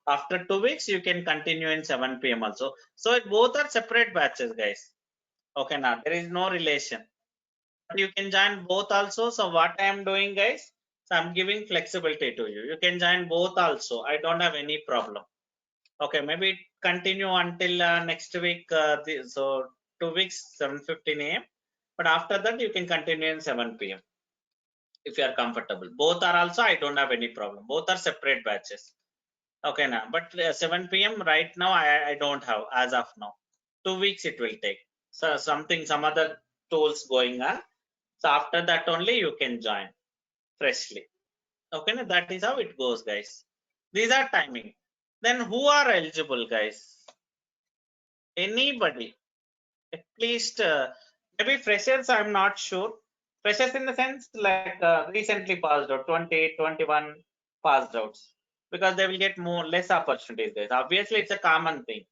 After 2 weeks you can continue in 7 p.m. also. So both are separate batches, guys. Okay, now there is no relation. You can join both also. So what I am doing, guys, so I'm giving flexibility to you. You can join both also. I don't have any problem. Okay, maybe continue until next week. So 2 weeks, 7:15 a.m. But after that, you can continue in 7 p.m. if you are comfortable. Both are also, I don't have any problem. Both are separate batches. Okay, now, but 7 p.m. right now, I don't have as of now. 2 weeks it will take. So some other tools going on. So after that only you can join freshly. Okay, now that is how it goes, guys. These are timing. Then who are eligible, guys? Anybody, at least maybe freshers, I'm not sure. Freshers in the sense like recently passed out, 20, 21 passed outs, because they will get less opportunities, guys. Obviously, it's a common thing.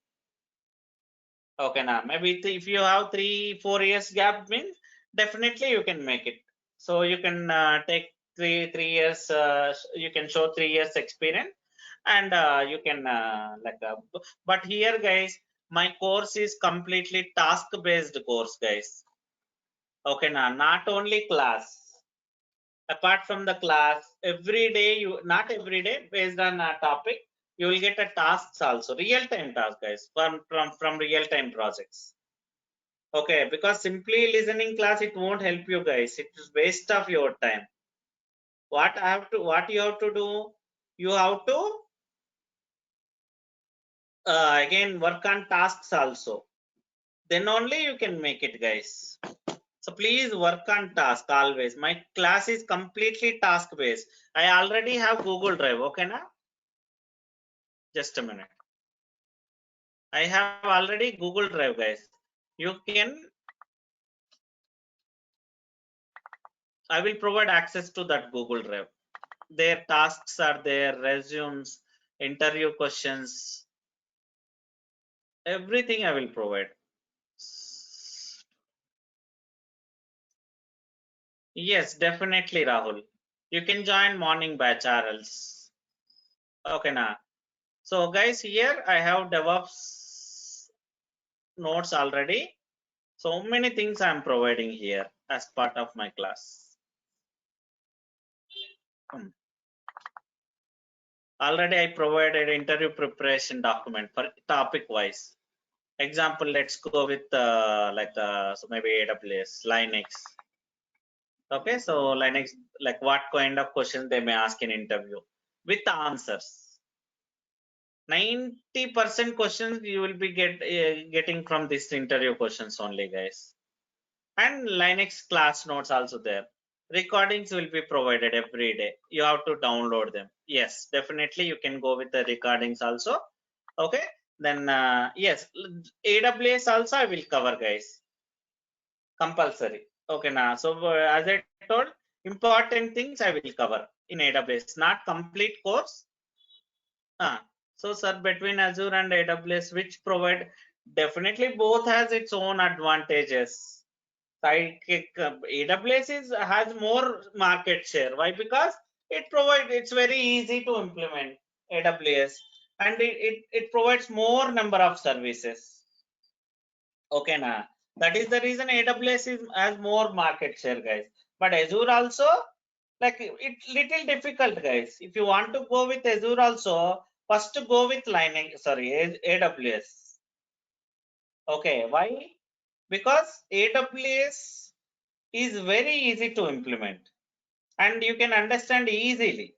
Okay, now maybe if you have 3-4 years gap means definitely you can make it. So you can take three years. You can show 3 years experience, and you can but here, guys, my course is completely task based course, guys. Okay, now not only class. Apart from the class, every day not every day, based on a topic, you will get a tasks also, real time tasks, guys, from real time projects. Okay, because simply listening class, it won't help you, guys. It is waste of your time. What you have to do, you have to again work on tasks also. Then only you can make it, guys. So please work on task always. My class is completely task based. I already have Google Drive. Okay, now just a minute. I have already Google Drive, guys. You can. I will provide access to that Google Drive. Their tasks are there, resumes, interview questions, everything I will provide. Yes, definitely, Rahul. You can join morning batch RLs. Okay, now. So guys, here I have DevOps notes already. So many things I'm providing here as part of my class. Already I provided interview preparation document for topic wise. Example, let's go with so maybe AWS, Linux. Okay, so Linux, like what kind of questions they may ask in interview with the answers. 90% questions you will be getting from this interview questions only, guys. And Linux class notes also there. Recordings will be provided every day. You have to download them. Yes, definitely you can go with the recordings also. Okay, then yes, AWS also I will cover, guys. Compulsory. Okay, now so as I told, important things I will cover in AWS, not complete course. So sir, between Azure and AWS, which provide, definitely both has its own advantages. AWS has more market share. Why? Because it's very easy to implement AWS, and it provides more number of services. Okay, now that is the reason AWS has more market share, guys. But Azure also, like, it's little difficult, guys. If you want to go with Azure also, first go with AWS. Okay, why? Because AWS is very easy to implement and you can understand easily.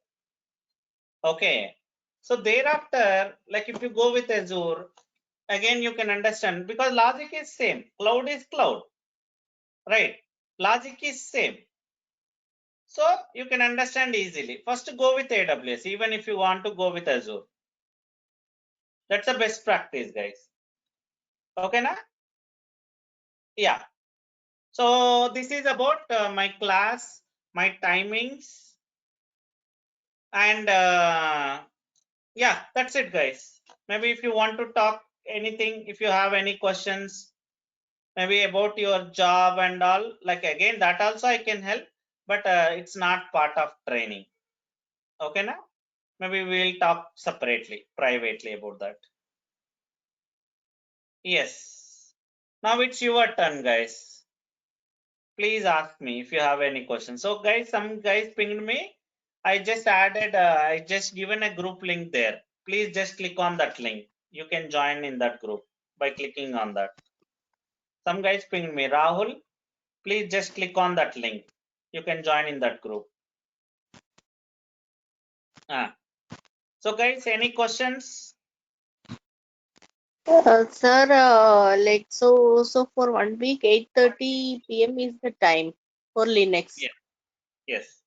Okay, so thereafter, like if you go with Azure, again you can understand, because logic is same, cloud is cloud, right? Logic is same, so you can understand easily. First go with AWS, even if you want to go with Azure. That's the best practice, guys. Okay, na? Yeah. So this is about my class, my timings, and yeah, that's it, guys. Maybe if you want to talk anything, if you have any questions, maybe about your job and all, like again that also I can help, but it's not part of training. Okay, now maybe we'll talk separately, privately about that. Yes. Now it's your turn, guys. Please ask me if you have any questions. So guys, some guys pinged me. I just added, I just given a group link there. Please just click on that link. You can join in that group by clicking on that. Some guys pinged me. Rahul, please just click on that link. You can join in that group. So guys, any questions? Sir, like so for 1 week, 8:30 p.m. is the time for Linux. Yeah. Yes.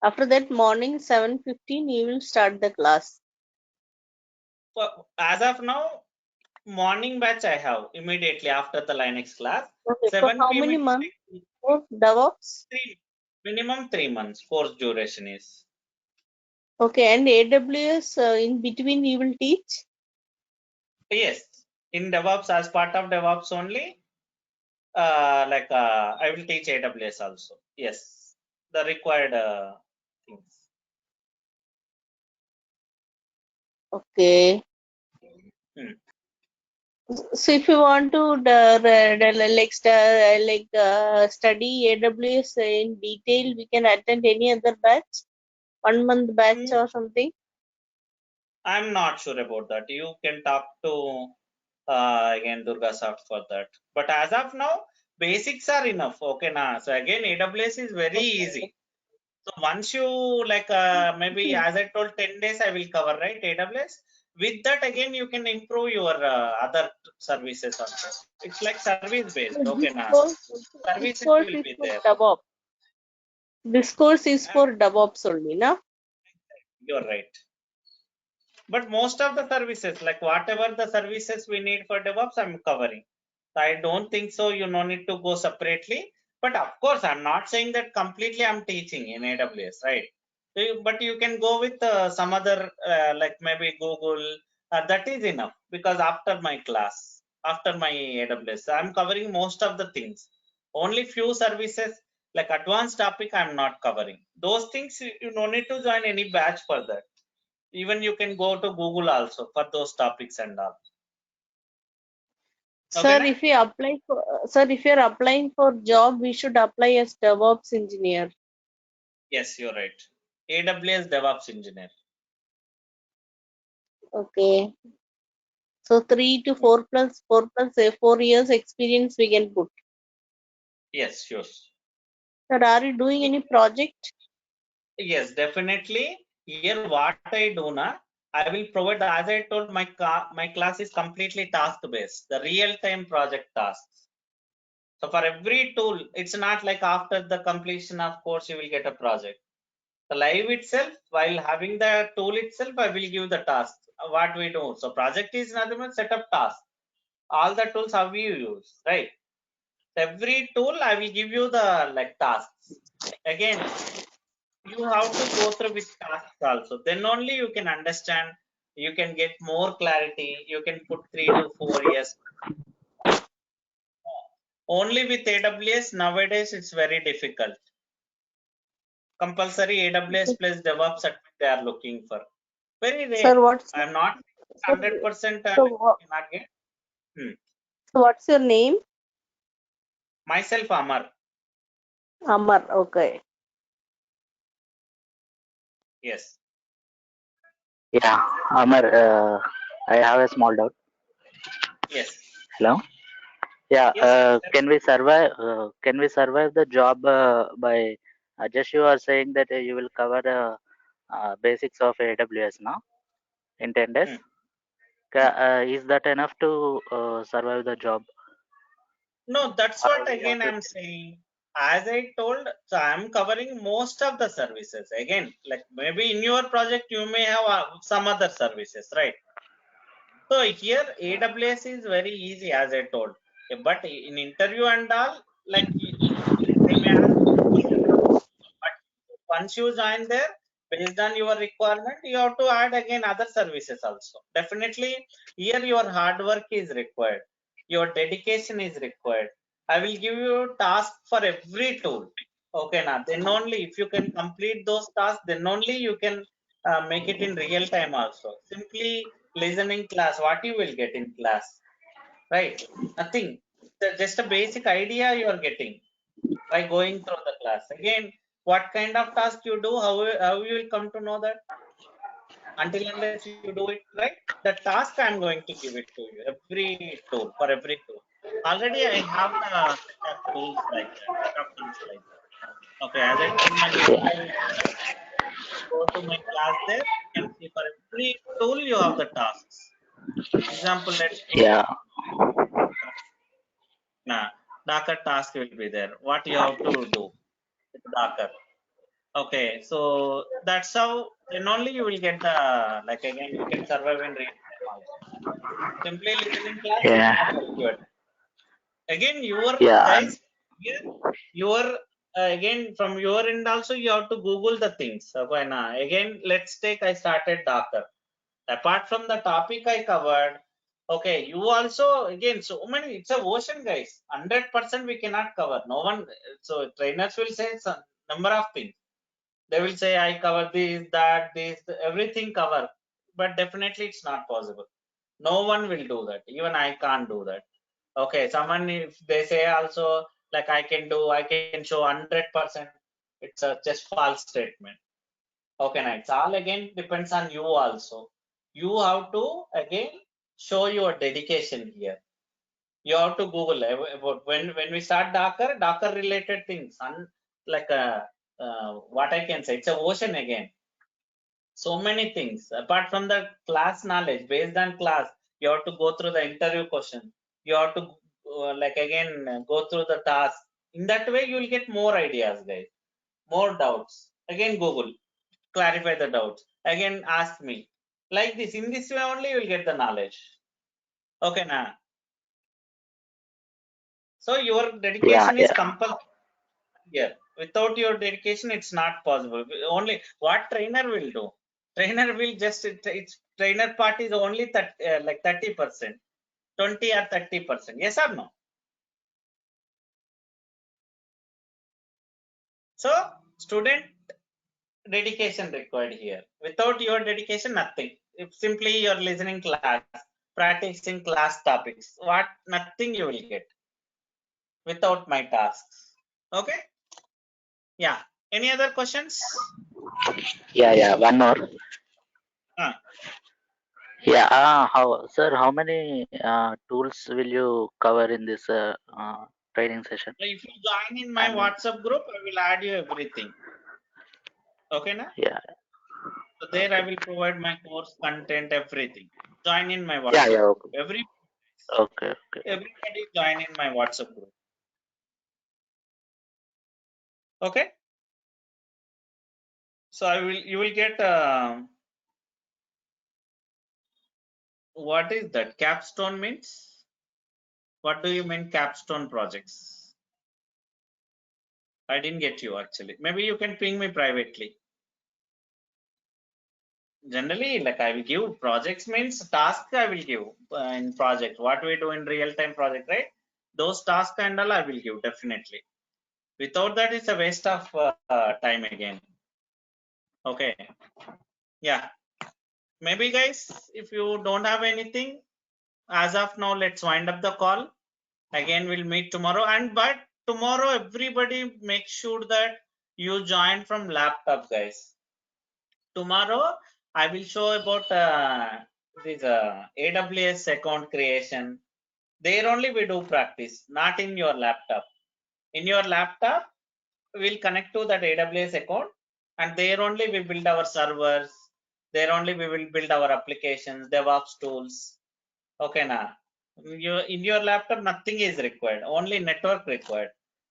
After that, morning 7:15, you will start the class. So as of now, morning batch I have immediately after the Linux class. Okay, 7 for how p.m. many it will months? take For DevOps? minimum 3 months course duration is. Okay, and AWS in between you will teach? Yes, in DevOps, as part of DevOps only, I will teach AWS also. Yes, the required things. Okay. So if you want to study AWS in detail, we can attend any other batch, 1 month batch or something. I'm not sure about that. You can talk to again Durga Soft for that. But as of now, basics are enough. Okay, now so again AWS is very easy. So once you maybe as I told 10 days I will cover, right, AWS. With that again you can improve your other services also. It's like service based. Okay, now services will be there. DevOps. This course is for DevOps only, na? You're right. But most of the services, like whatever the services we need for DevOps, I'm covering. So I don't think so. You no need to go separately. But of course, I'm not saying that completely I'm teaching in AWS, right? But you can go with some other, like maybe Google. That is enough because after my class, after my AWS, I'm covering most of the things. Only few services like advanced topic I'm not covering. Those things you no need to join any batch for that. Even you can go to Google also for those topics and all. Sir, Okay, if we apply for if you're applying for job, we should apply as DevOps engineer. yes, you're right. AWS DevOps engineer. Okay. So 3 to 4 plus 4 years experience we can put. Yes, sure. Sir, are you doing any project? Yes, definitely. Here, what I do now, I will provide, as I told, my class is completely task based, the real time project tasks. So for every tool, it's not like after the completion of course you will get a project. The live itself, while having the tool itself, I will give the task. What we do. So project is nothing but set up task. All the tools how we use, right? Every tool I will give you the like tasks. Again, you have to go through with tasks also. Then only you can understand. You can get more clarity. You can put 3 to 4 years. Only with AWS nowadays it's very difficult. Compulsory AWS plus DevOps certificate they are looking for. Very rare. Sir, what's I'm not 100% so cannot get. what's your name? Myself, Amar. Amar. Okay. Yes. Yeah, Amar, I have a small doubt. Yes. Hello. Yeah, Yes. can we survive? Can we survive the job by? Just you are saying that you will cover the basics of AWS now in 10 days. Is that enough to survive the job? No, that's Or what we have again to I'm saying. As I told, so I'm covering most of the services. Again, like maybe in your project you may have some other services, right? So here AWS is very easy, as I told. But in interview and all, like they may ask question. But once you join there, based on your requirement, you have to add again other services also. Definitely, here your hard work is required. your dedication is required. I will give you a task for every tool. Okay, now then only if you can complete those tasks, then only you can make it in real time also. Simply listening class, what you will get in class, right? Nothing. Just a basic idea you are getting by going through the class. Again, what kind of task you do, how you will come to know that? Until unless you do it right, the task I'm going to give it to you. Every tool, for every tool. Already I have the set of tools like that, set of tools like that. Okay, as I told my Yeah. go to my class there, you can see for every tool you have the tasks. Example, let's go Yeah. now. Docker task will be there. What you have to do with Docker. Okay, so that's how then only you will get the, like again you can survive in real time also. Simply listening class will Yeah. not help you. Again, your Yeah. guys, here, your again from your end also you have to Google the things. Okay, now again let's take I started Docker. Apart from the topic I covered, okay, you also again so many. It's a ocean, guys. 100% we cannot cover. No one. So trainers will say some number of things. They will say I cover this, that, this, everything cover, but definitely it's not possible. No one will do that. Even I can't do that. Okay, someone if they say also like I can do, I can show 100%. It's a just false statement. Okay, now it's all again depends on you also. You have to again show your dedication here. You have to Google about when we start Docker related things, and like what I can say, it's a ocean again. So many things apart from the class knowledge. Based on class, you have to go through the interview question. You have to like again go through the task. In that way, you will get more ideas, guys. More doubts. Again, Google, clarify the doubts. Again, ask me. Like this. In this way only, you will get the knowledge. Okay, now. So your Yeah. dedication is Yeah. compulsory here. Without your dedication, it's not possible. Only what trainer will do. Trainer will just it's trainer part is only that like 30%, 20 or 30%. Yes or no? So student dedication required here. Without your dedication, nothing. If simply you're listening class, practicing class topics, what nothing you will get without my tasks. Okay? Yeah. Any other questions? Yeah. Yeah. One more. Uh, Yeah. Sir, how many tools will you cover in this training session? if you join in my I mean, WhatsApp group, I will add you everything. Okay, na? yeah. So there I Okay. will provide my course content, everything. Join in my Yeah. WhatsApp Yeah. group. Okay. Okay. Okay. Everybody join in my WhatsApp group. Okay. So you will get what is that? Capstone means? What do you mean capstone projects? I didn't get you actually. Maybe you can ping me privately. Generally, like I will give projects means task I will give in project. What we do in real time project, right? Those tasks and all I will give definitely. Without that, it's a waste of time again. Okay. Yeah. Maybe guys, if you don't have anything, as of now, let's wind up the call. Again, we'll meet tomorrow. But tomorrow, everybody make sure that you join from laptop, guys. Tomorrow, I will show about this AWS account creation. There only we do practice, not in your laptop. In your laptop, we'll connect to that AWS account, and there only we build our servers. There only we will build our applications, DevOps tools. Okay, now in your laptop nothing is required, only network required.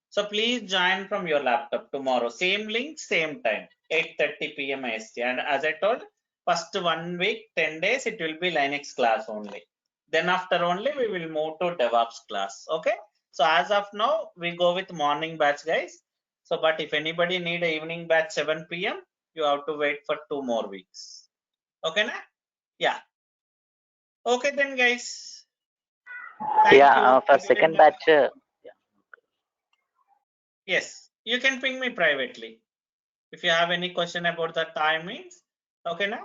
So please join from your laptop tomorrow. Same link, same time, 8:30 p.m. IST. And as I told, first 1 week, 10 days, it will be Linux class only. Then after only we will move to DevOps class. Okay. So as of now, we go with morning batch, guys. So, but if anybody need a evening batch 7 p.m., you have to wait for 2 more weeks. Okay, na? Yeah. Okay then, guys. Thank Yeah, you. for Have a second good batch. day. Yes, you can ping me privately if you have any question about the timings. Okay, now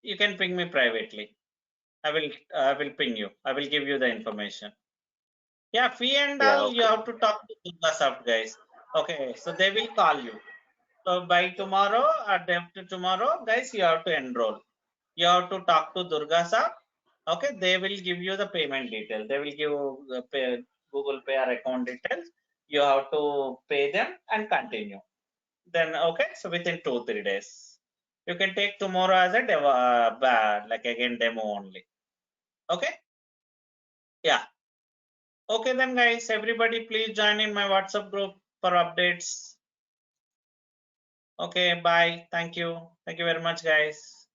you can ping me privately. I will ping you. I will give you the information. Yeah, fee and Yeah, all you okay. have to talk to Durgasoft guys. Okay, so they will call you. So by tomorrow or day after tomorrow, guys, you have to enroll. You have to talk to Durgasoft. Okay, they will give you the payment detail. They will give the Google Pay or account details. You have to pay them and continue. Then okay, so within 2-3 days, you can take tomorrow as a demo, like again demo only. Okay, yeah. Okay then guys, everybody please join in my WhatsApp group for updates. Okay, bye. Thank you very much guys.